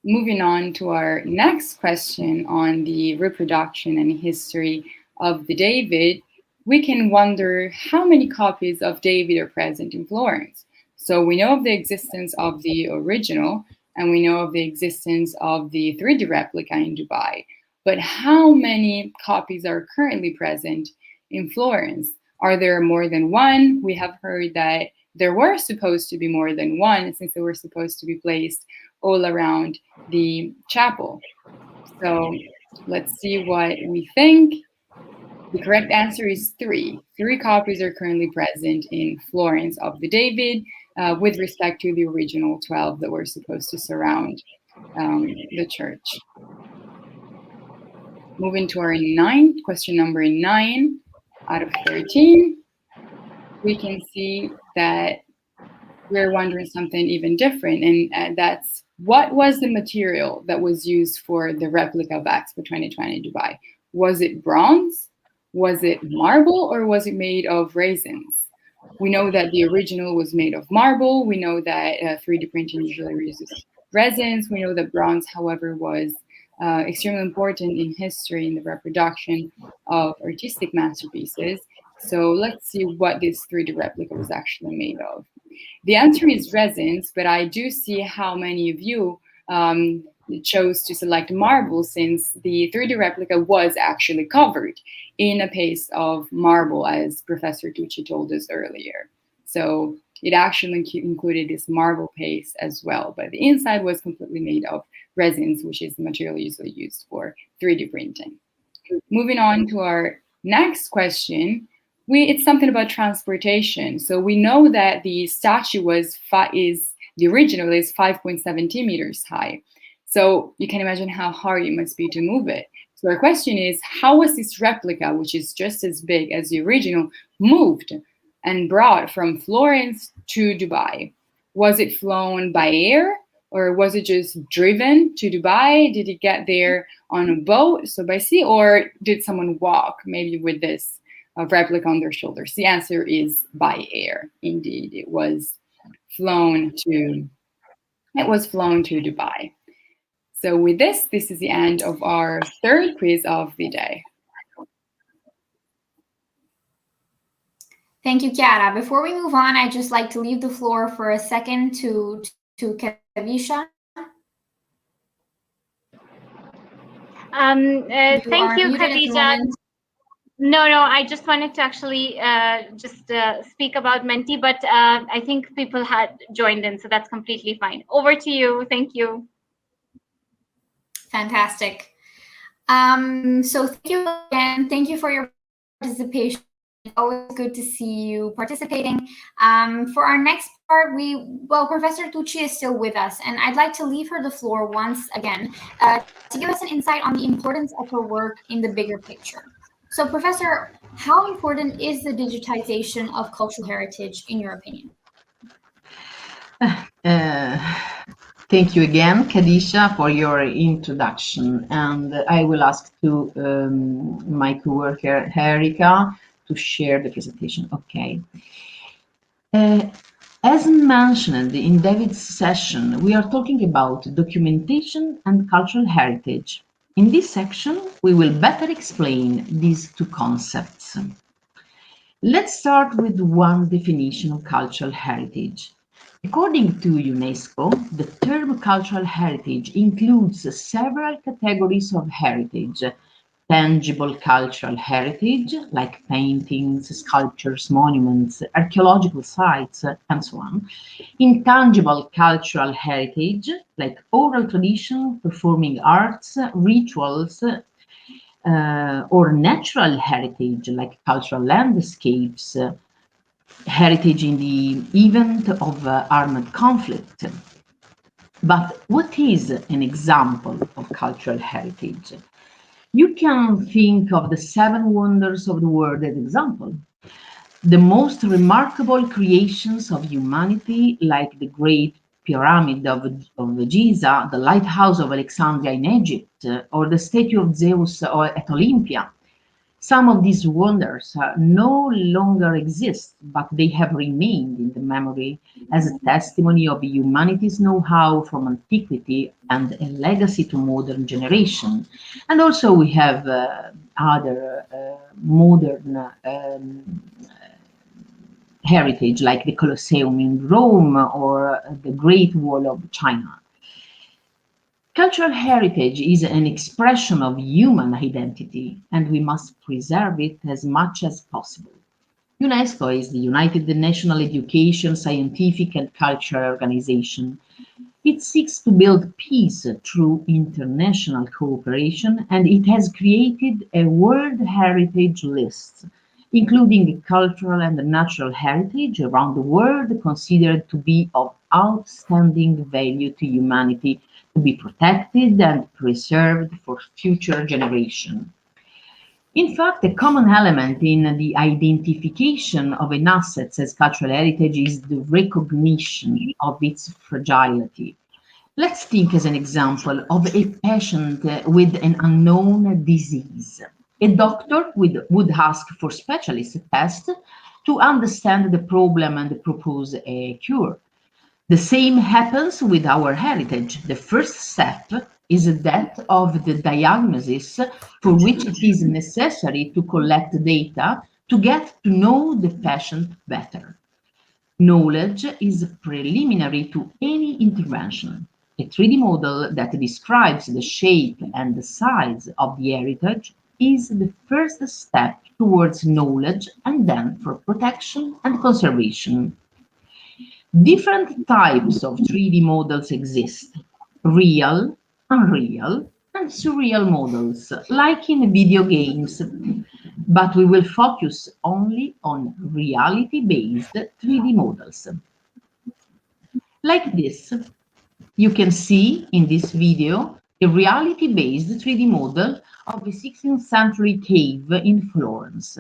Moving on to our next question on the reproduction and history of the David, we can wonder how many copies of David are present in Florence. So we know of the existence of the original, and we know of the existence of the 3D replica in Dubai. But how many copies are currently present in Florence? Are there more than one? We have heard that there were supposed to be more than one, since they were supposed to be placed all around the chapel. So let's see what we think. The correct answer is 3. 3 copies are currently present in Florence of the David, with respect to the original 12 that were supposed to surround the church. Moving to our question number 9 out of 13, we can see that we're wondering something even different, and that's, what was the material that was used for the replica of Expo 2020 Dubai? Was it bronze? Was it marble, or was it made of resins? We know that the original was made of marble. We know that 3D printing usually uses resins. We know that bronze, however, was extremely important in history in the reproduction of artistic masterpieces. So let's see what this 3D replica was actually made of. The answer is resins, but I do see how many of you chose to select marble, since the 3D replica was actually covered in a paste of marble, as Professor Tucci told us earlier. So it actually included this marble paste as well, but the inside was completely made of resins, which is the material usually used for 3D printing. Moving on to our next question, it's something about transportation. So we know that the statue the original is 5.7 meters high. So you can imagine how hard it must be to move it. So our question is, how was this replica, which is just as big as the original, moved and brought from Florence to Dubai? Was it flown by air, or was it just driven to Dubai? Did it get there on a boat, so by sea, or did someone walk, maybe with this replica on their shoulders? The answer is by air. Indeed, it was flown to Dubai. So with this is the end of our 3rd quiz of the day. Thank you, Chiara. Before we move on, I'd just like to leave the floor for a second to Kavisha. Thank you, Khadija. No, I just wanted to actually speak about Menti, but I think people had joined in, so that's completely fine. Over to you. Thank you. Fantastic. So thank you again. Thank you for your participation. It's always good to see you participating. For our next part, Professor Tucci is still with us, and I'd like to leave her the floor once again to give us an insight on the importance of her work in the bigger picture. So, Professor, how important is the digitization of cultural heritage, in your opinion? Thank you again, Khadija, for your introduction. And I will ask to my co-worker, Erika, to share the presentation. Okay. As mentioned in David's session, we are talking about documentation and cultural heritage. In this section, we will better explain these 2 concepts. Let's start with one definition of cultural heritage. According to UNESCO, the term cultural heritage includes several categories of heritage, tangible cultural heritage, like paintings, sculptures, monuments, archaeological sites, and so on. Intangible cultural heritage, like oral tradition, performing arts, rituals, or natural heritage, like cultural landscapes, heritage in the event of armed conflict. But what is an example of cultural heritage? You can think of the 7 wonders of the world as example. The most remarkable creations of humanity, like the Great Pyramid of Giza, the Lighthouse of Alexandria in Egypt, or the statue of Zeus at Olympia. Some of these wonders no longer exist, but they have remained in the memory as a testimony of humanity's know-how from antiquity and a legacy to modern generation. And also we have other modern heritage, like the Colosseum in Rome or the Great Wall of China. Cultural heritage is an expression of human identity, and we must preserve it as much as possible. UNESCO is the United Nations Education, Scientific and Cultural Organization. It seeks to build peace through international cooperation, and it has created a World Heritage List, including cultural and natural heritage around the world considered to be of outstanding value to humanity, to be protected and preserved for future generations. In fact, a common element in the identification of an asset as cultural heritage is the recognition of its fragility. Let's think as an example of a patient with an unknown disease. A doctor would ask for specialist tests to understand the problem and propose a cure. The same happens with our heritage. The first step is that of the diagnosis, for which it is necessary to collect data to get to know the patient better. Knowledge is preliminary to any intervention. A 3D model that describes the shape and the size of the heritage is the first step towards knowledge and then for protection and conservation. Different types of 3D models exist: real, unreal, and surreal models, like in video games. But we will focus only on reality-based 3D models. Like this, you can see in this video a reality-based 3D model of a 16th century cave in Florence.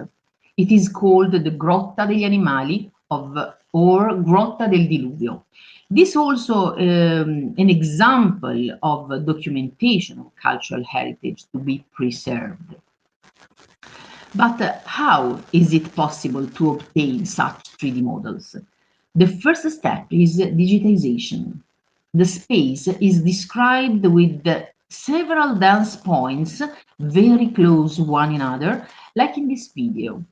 It is called the Grotta degli Animali or Grotta del Diluvio. This is also an example of documentation of cultural heritage to be preserved. But how is it possible to obtain such 3D models? The first step is digitization. The space is described with several dense points very close to one another, like in this video.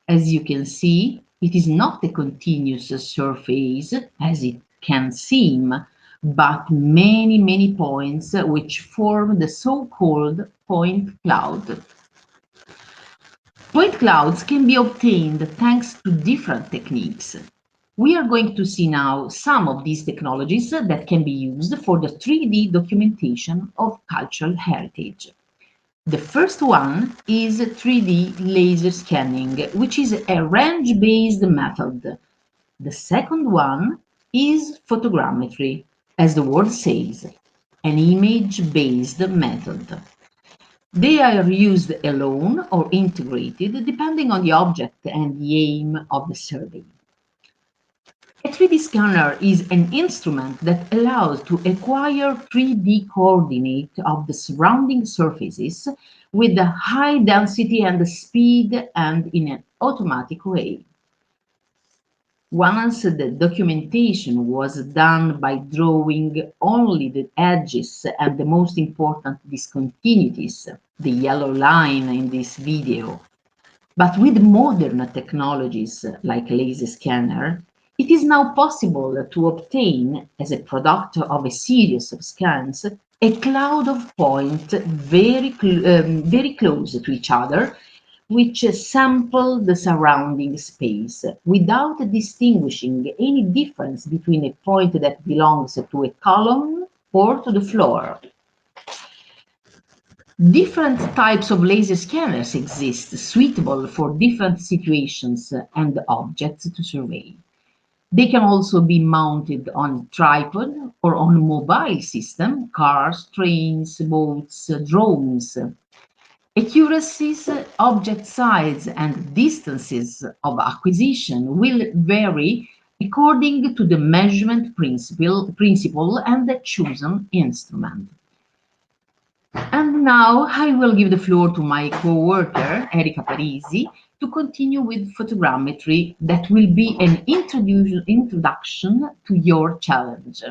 As you can see, it is not a continuous surface, as it can seem, but many points which form the so-called point cloud. Point clouds can be obtained thanks to different techniques. We are going to see now some of these technologies that can be used for the 3D documentation of cultural heritage. The first one is 3D laser scanning, which is a range-based method. The second one is photogrammetry, as the word says, an image-based method. They are used alone or integrated, depending on the object and the aim of the survey. A 3D scanner is an instrument that allows to acquire 3D coordinates of the surrounding surfaces with a high density and speed and in an automatic way. Once the documentation was done by drawing only the edges and the most important discontinuities, the yellow line in this video. But with modern technologies like laser scanner, It is now possible to obtain, as a product of a series of scans, a cloud of points very close to each other, which sample the surrounding space without distinguishing any difference between a point that belongs to a column or to the floor. Different types of laser scanners exist, suitable for different situations and objects to survey. They can also be mounted on a tripod or on a mobile system, cars, trains, boats, drones. Accuracies, object size, and distances of acquisition will vary according to the measurement principle and the chosen instrument. And now I will give the floor to my co-worker, Erika Parisi, to continue with photogrammetry that will be an introduction to your challenge.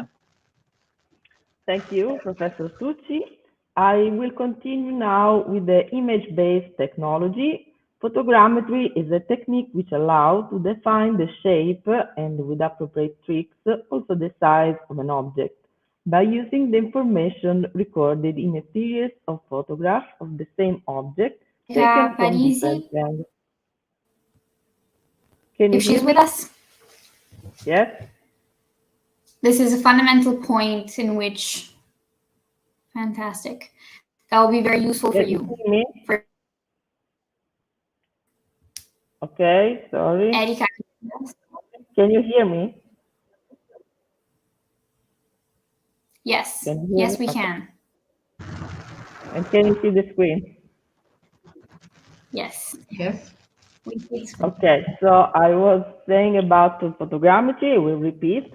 Thank you, Professor Tucci. I will continue now with the image-based technology. Photogrammetry is a technique which allows to define the shape and, with appropriate tricks, also the size of an object by using the information recorded in a series of photographs of the same object taken from different angles. Can you If she's hear with me? us? Yes. This is a fundamental point in which, fantastic. That will be very useful for you. Can you hear me? Okay, sorry. Erika. Can you hear me? Yes. Yes, we can. And can you see the screen? Yes. Yes. Okay, so I was saying about photogrammetry. We'll repeat.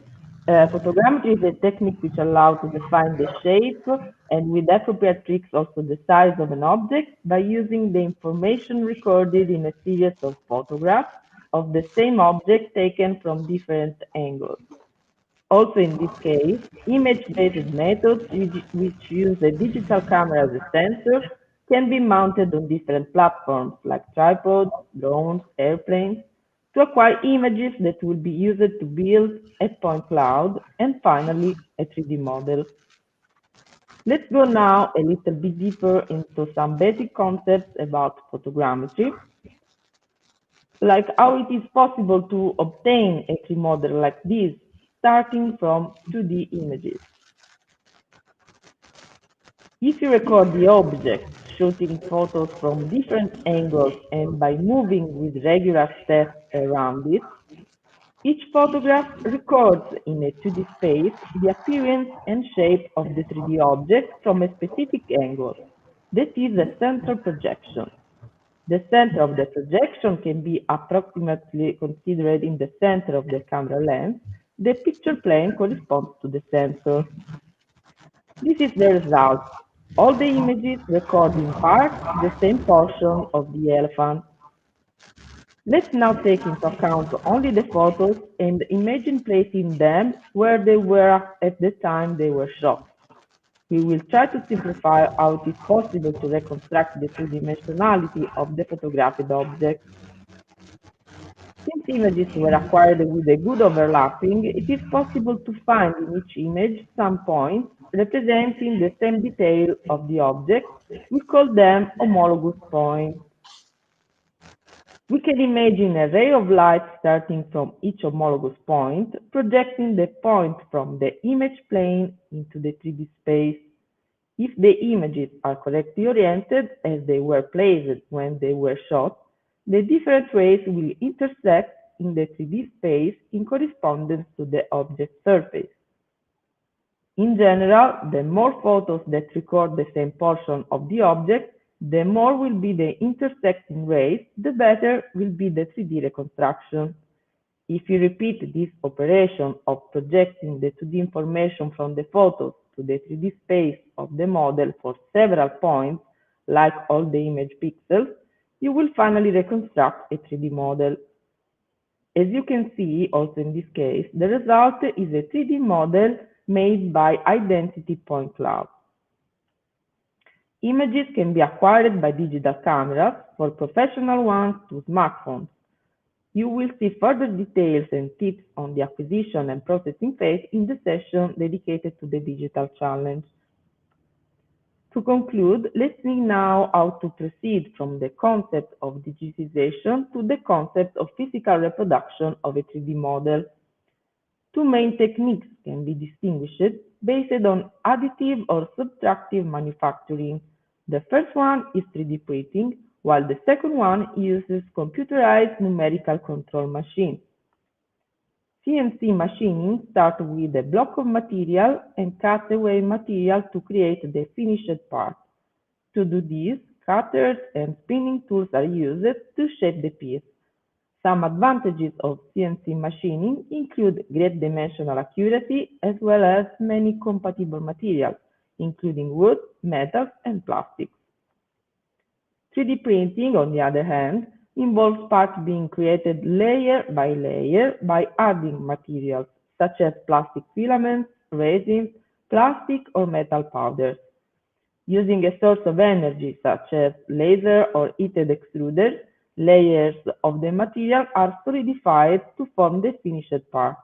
Photogrammetry is a technique which allows to define the shape and, with appropriate tricks, also the size of an object by using the information recorded in a series of photographs of the same object taken from different angles. Also, in this case, image-based methods which use a digital camera as a sensor can be mounted on different platforms like tripods, drones, airplanes, to acquire images that will be used to build a point cloud and finally a 3D model. Let's go now a little bit deeper into some basic concepts about photogrammetry, like how it is possible to obtain a 3D model like this, starting from 2D images. If you record the object, shooting photos from different angles and by moving with regular steps around it, each photograph records in a 2D space the appearance and shape of the 3D object from a specific angle. That is a center projection. The center of the projection can be approximately considered in the center of the camera lens. The picture plane corresponds to the sensor. This is the result. All the images record in part the same portion of the elephant. Let's now take into account only the photos and imagine placing them where they were at the time they were shot. We will try to simplify how it is possible to reconstruct the two-dimensionality of the photographed object. Since images were acquired with a good overlapping, it is possible to find in each image some points representing the same detail of the object. We call them homologous points. We can imagine a ray of light starting from each homologous point, projecting the point from the image plane into the 3D space. If the images are correctly oriented, as they were placed when they were shot, the different rays will intersect in the 3D space in correspondence to the object surface. In general, the more photos that record the same portion of the object, the more will be the intersecting rays, the better will be the 3D reconstruction. If you repeat this operation of projecting the 2D information from the photos to the 3D space of the model for several points, like all the image pixels, you will finally reconstruct a 3D model. As you can see, also in this case, the result is a 3D model made by identity point cloud. Images can be acquired by digital cameras, for professional ones to smartphones. You will see further details and tips on the acquisition and processing phase in the session dedicated to the digital challenge. To conclude, let's see now how to proceed from the concept of digitization to the concept of physical reproduction of a 3D model. Two main techniques can be distinguished based on additive or subtractive manufacturing. The first one is 3D printing, while the second one uses computerized numerical control machines. CNC machining starts with a block of material and cuts away material to create the finished part. To do this, cutters and spinning tools are used to shape the piece. Some advantages of CNC machining include great dimensional accuracy as well as many compatible materials, including wood, metals, and plastics. 3D printing, on the other hand, involves parts being created layer by adding materials such as plastic filaments, resins, plastic or metal powders. Using a source of energy such as laser or heated extruders, layers of the material are solidified to form the finished part.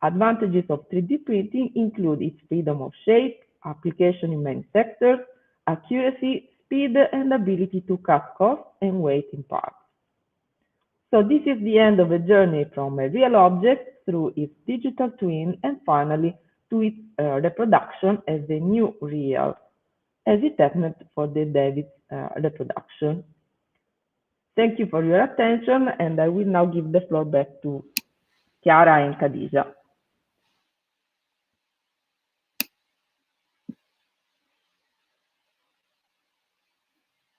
Advantages of 3D printing include its freedom of shape, application in many sectors, accuracy, speed, and ability to cut costs and weight in parts. So this is the end of a journey from a real object through its digital twin and finally to its reproduction as a new real, as it happened for the David reproduction. Thank you for your attention, and I will now give the floor back to Chiara and Khadija.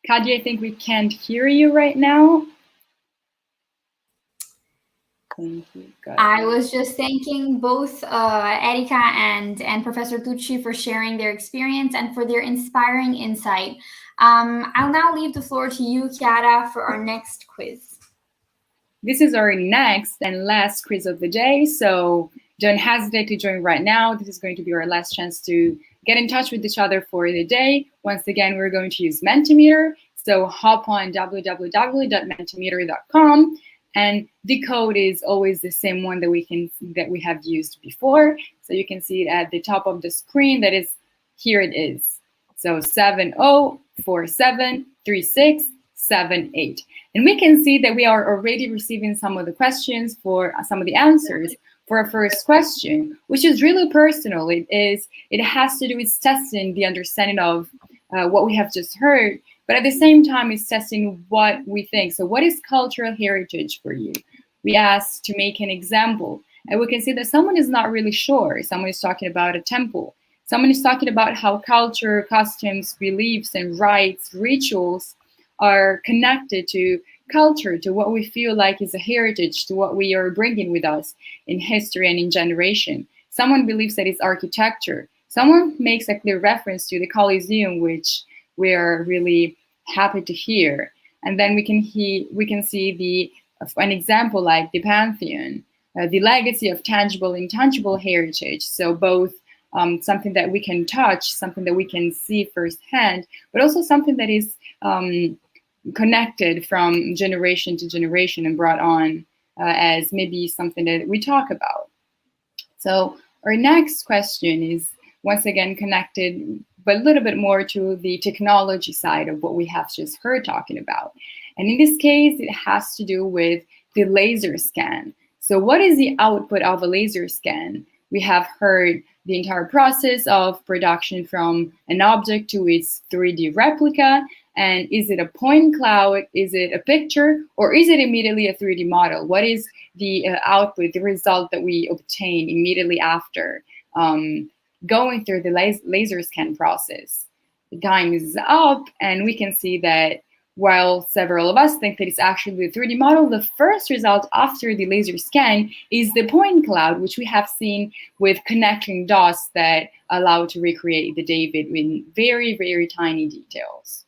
Kadia, I think we can't hear you right now. Thank you. I was just thanking both Erika and Professor Tucci for sharing their experience and for their inspiring insight. I'll now leave the floor to you, Chiara, for our next quiz. This is our next and last quiz of the day, so don't hesitate to join right now. This is going to be our last chance to get in touch with each other for the day. Once again, we're going to use Mentimeter, so hop on www.mentimeter.com. And the code is always the same one that we have used before. So you can see it at the top of the screen. That is, here it is. So 70473678. And we can see that we are already receiving some of the questions for some of the answers for our first question, which is really personal. It has to do with testing the understanding of what we have just heard. But at the same time, it's testing what we think. So what is cultural heritage for you? We asked to make an example. And we can see that someone is not really sure. Someone is talking about a temple. Someone is talking about how culture, customs, beliefs, and rites, rituals are connected to culture, to what we feel like is a heritage, to what we are bringing with us in history and in generation. Someone believes that it's architecture. Someone makes a clear reference to the Colosseum, which we are really happy to hear. And then we can see an example like the Pantheon, the legacy of tangible and intangible heritage. So both something that we can touch, something that we can see firsthand, but also something that is connected from generation to generation and brought on as maybe something that we talk about. So our next question is once again connected, but a little bit more to the technology side of what we have just heard talking about. And in this case, it has to do with the laser scan. So what is the output of a laser scan? We have heard the entire process of production from an object to its 3D replica. And is it a point cloud? Is it a picture? Or is it immediately a 3D model? What is the output, the result that we obtain immediately after going through the laser scan process? The time is up, and we can see that while several of us think that it's actually the 3D model, the first result after the laser scan is the point cloud, which we have seen with connecting dots that allow to recreate the David in very, very tiny details.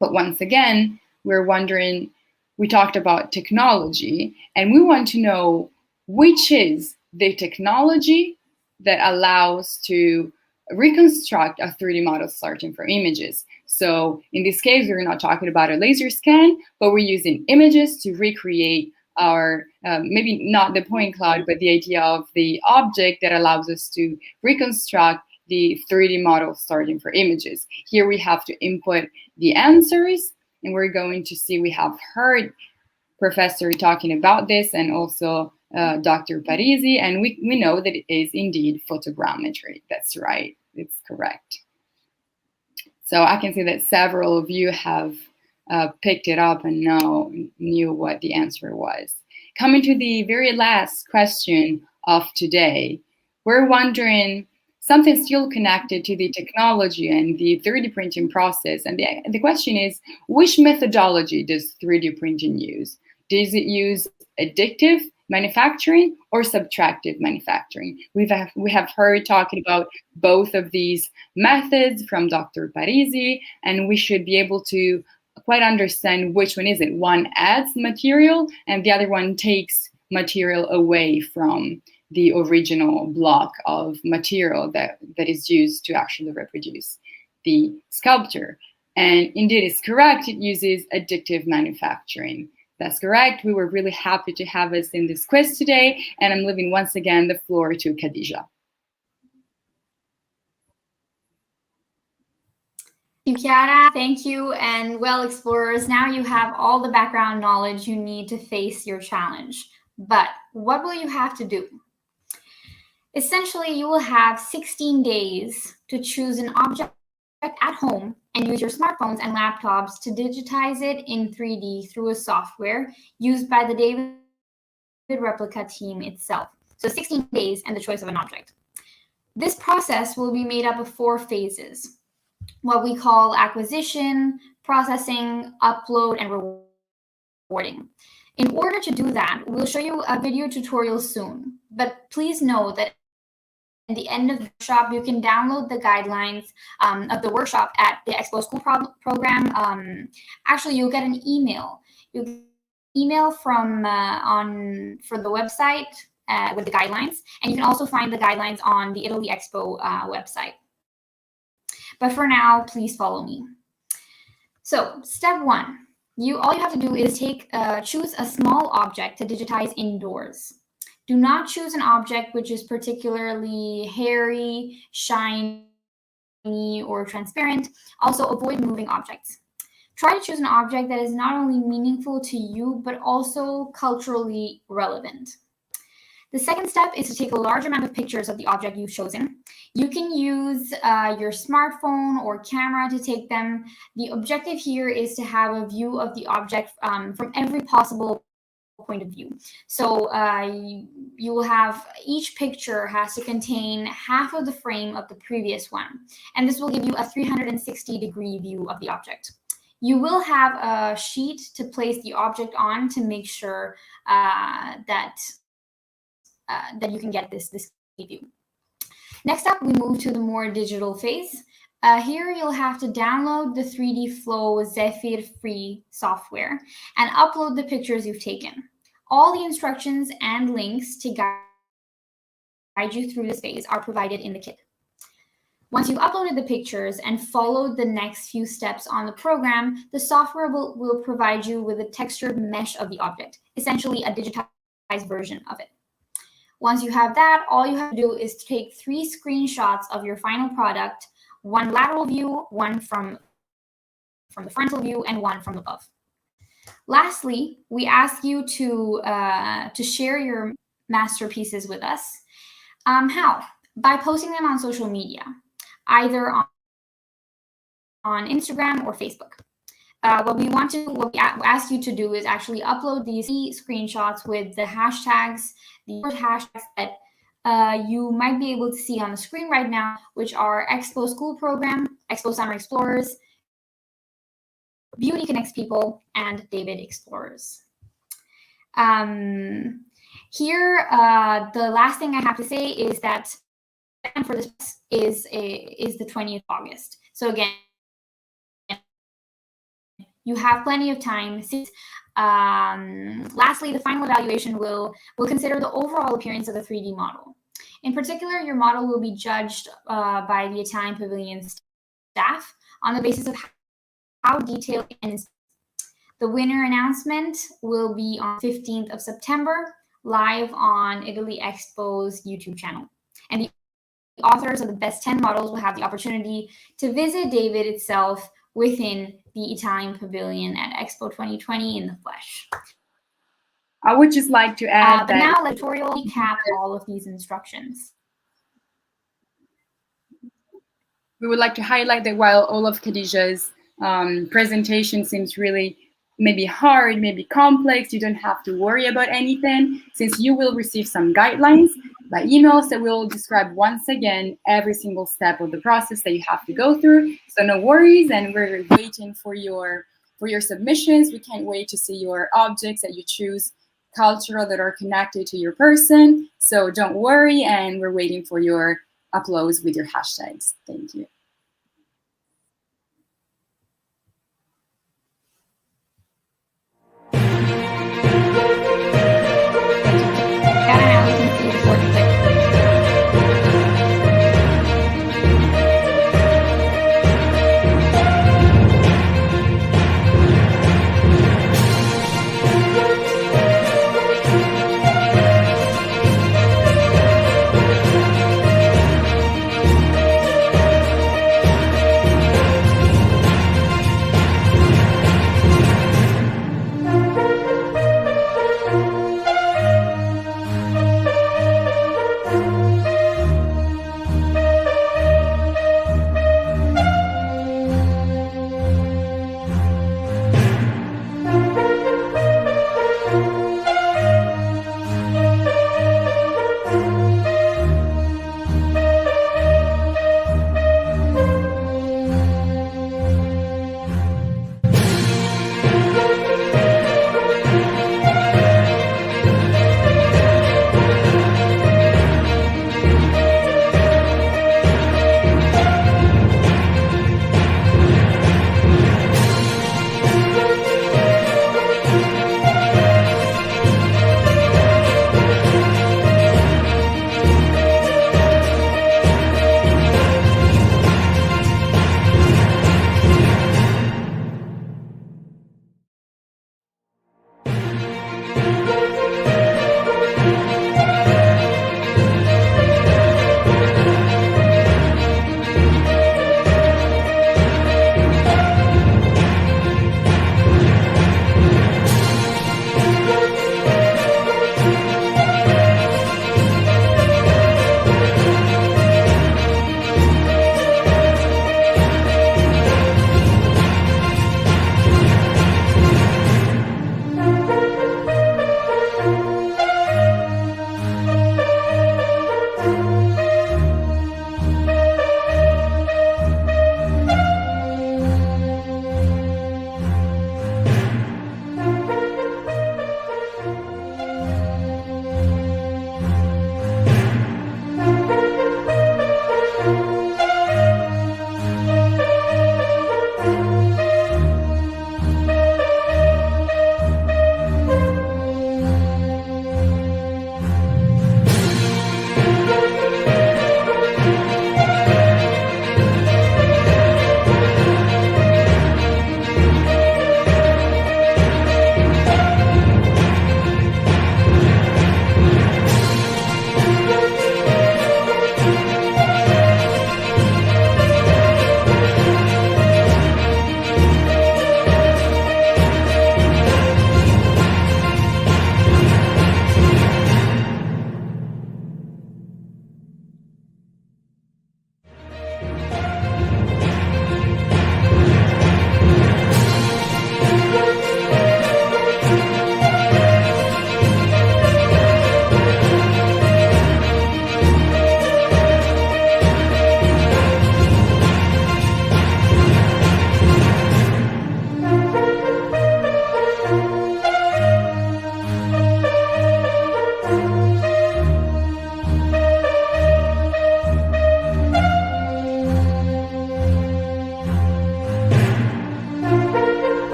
But once again, we're wondering, we talked about technology, and we want to know which is the technology that allows to reconstruct a 3D model starting from images. So in this case, we're not talking about a laser scan, but we're using images to recreate our, maybe not the point cloud, but the idea of the object that allows us to reconstruct the 3D model starting for images. Here we have to input the answers, and we're going to see, we have heard Professor talking about this, and also Dr. Parisi, and we know that it is indeed photogrammetry. That's right, it's correct. So I can see that several of you have picked it up and knew what the answer was. Coming to the very last question of today, we're wondering something still connected to the technology and the 3D printing process. And the question is, which methodology does 3D printing use? Does it use additive manufacturing or subtractive manufacturing? We have heard talking about both of these methods from Dr. Parisi, and we should be able to quite understand which one is it. One adds material and the other one takes material away from the original block of material that is used to actually reproduce the sculpture. And indeed, it's correct, it uses additive manufacturing. That's correct. We were really happy to have us in this quiz today, and I'm leaving once again the floor to Khadija. Thank you, Chiara. Thank you. And well, explorers, now you have all the background knowledge you need to face your challenge. But what will you have to do? Essentially, you will have 16 days to choose an object at home and use your smartphones and laptops to digitize it in 3D through a software used by the David Replica team itself. So 16 days and the choice of an object. This process will be made up of 4 phases, what we call acquisition, processing, upload, and rewarding. In order to do that, we'll show you a video tutorial soon, but please know that at the end of the workshop, you can download the guidelines of the workshop at the Expo School program. Actually, you'll get an email. You'll get an email from for the website with the guidelines, and you can also find the guidelines on the Italy Expo website. But for now, please follow me. So, step 1, all you have to do is choose a small object to digitize indoors. Do not choose an object which is particularly hairy, shiny, or transparent. Also, avoid moving objects. Try to choose an object that is not only meaningful to you, but also culturally relevant. The second step is to take a large amount of pictures of the object you've chosen. You can use your smartphone or camera to take them. The objective here is to have a view of the object from every possible point of view. So you will have, each picture has to contain half of the frame of the previous one. And this will give you a 360-degree view of the object. You will have a sheet to place the object on to make sure that you can get this view. Next up, we move to the more digital phase. Here you'll have to download the 3D Flow Zephyr free software and upload the pictures you've taken. All the instructions and links to guide you through this phase are provided in the kit. Once you've uploaded the pictures and followed the next few steps on the program, the software will provide you with a textured mesh of the object, essentially a digitized version of it. Once you have that, all you have to do is take 3 screenshots of your final product, one lateral view, one from the frontal view, and one from above. Lastly, we ask you to share your masterpieces with us. How? By posting them on social media, either on Instagram or Facebook. What we ask you to do is actually upload these screenshots with the hashtags, the hashtags that you might be able to see on the screen right now, which are Expo School Program, Expo Summer Explorers, Beauty Connects People, and David Explorers. Here, the last thing I have to say is that for this is the 20th of August. So again, you have plenty of time. Lastly, the final evaluation will consider the overall appearance of the 3D model. In particular, your model will be judged by the Italian Pavilion staff on the basis of how detailed and The winner announcement will be on 15th of September, live on Italy Expo's YouTube channel. And the authors of the best 10 models will have the opportunity to visit David itself within the Italian Pavilion at Expo 2020 in the flesh. I would just like to add but now let tutorial recap all of these instructions. We would like to highlight that while all of Khadijah's presentation seems really maybe hard, maybe complex, you don't have to worry about anything, since you will receive some guidelines by emails that will describe once again every single step of the process that you have to go through. So no worries, and we're waiting for your submissions. We can't wait to see your objects that you choose cultural that are connected to your person. So don't worry, and we're waiting for your uploads with your hashtags. Thank you.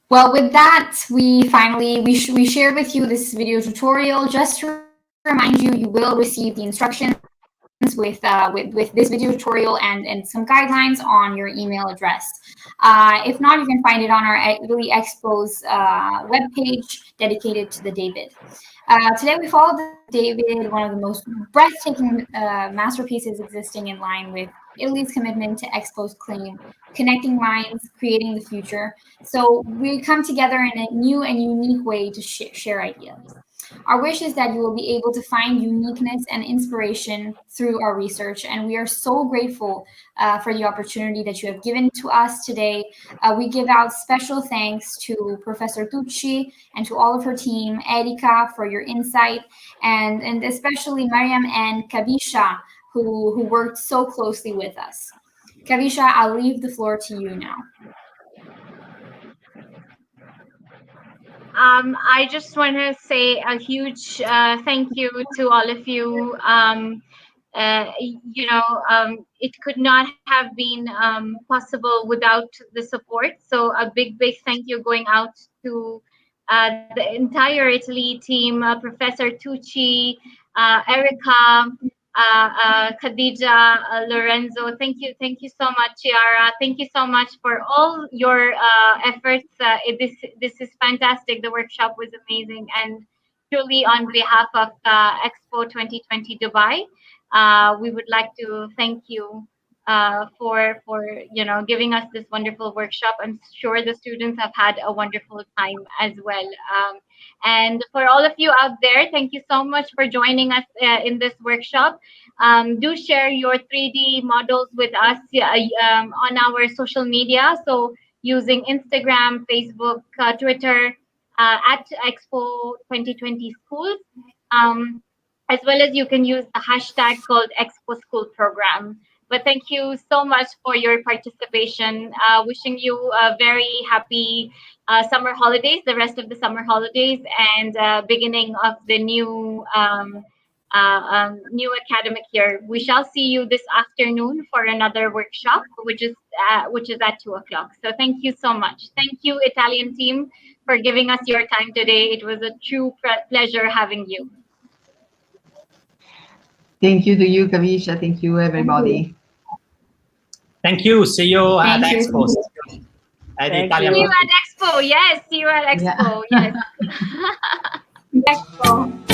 Well, with that, we shared with you this video tutorial. Just to remind you, you will receive the instructions with this video tutorial and some guidelines on your email address. If not, you can find it on our Italy Expo's webpage dedicated to the David. Today we followed the David, one of the most breathtaking masterpieces existing, in line with Italy's commitment to Expo's claim, connecting minds, creating the future. So we come together in a new and unique way to share ideas. Our wish is that you will be able to find uniqueness and inspiration through our research, and we are so grateful for the opportunity that you have given to us today. We give out special thanks to Professor Tucci and to all of her team, Erika for your insight, and especially Mariam and Kavisha, who worked so closely with us. Kavisha, I'll leave the floor to you now. I just want to say a huge thank you to all of you. It could not have been possible without the support. So a big thank you going out to the entire Italy team, Professor Tucci, Erika, Khadija, Lorenzo. Thank you so much, Chiara. Thank you so much for all your efforts. This is fantastic. The workshop was amazing, and truly on behalf of Expo 2020 Dubai, we would like to thank you for giving us this wonderful workshop. I'm sure the students have had a wonderful time as well. And for all of you out there, thank you so much for joining us in this workshop. Do share your 3D models with us on our social media. So using Instagram, Facebook, Twitter, at Expo 2020 Schools. As well as you can use the hashtag called Expo School Program. But thank you so much for your participation. Wishing you a very happy summer holidays, the rest of the summer holidays, and beginning of the new academic year. We shall see you this afternoon for another workshop, which is at 2:00. So thank you so much. Thank you, Italian team, for giving us your time today. It was a true pleasure having you. Thank you to you, Kavisha. Thank you, everybody. Thank you. See you at Expo. At See you at Expo. Yes, see you at Expo. Yeah. Yes. Expo.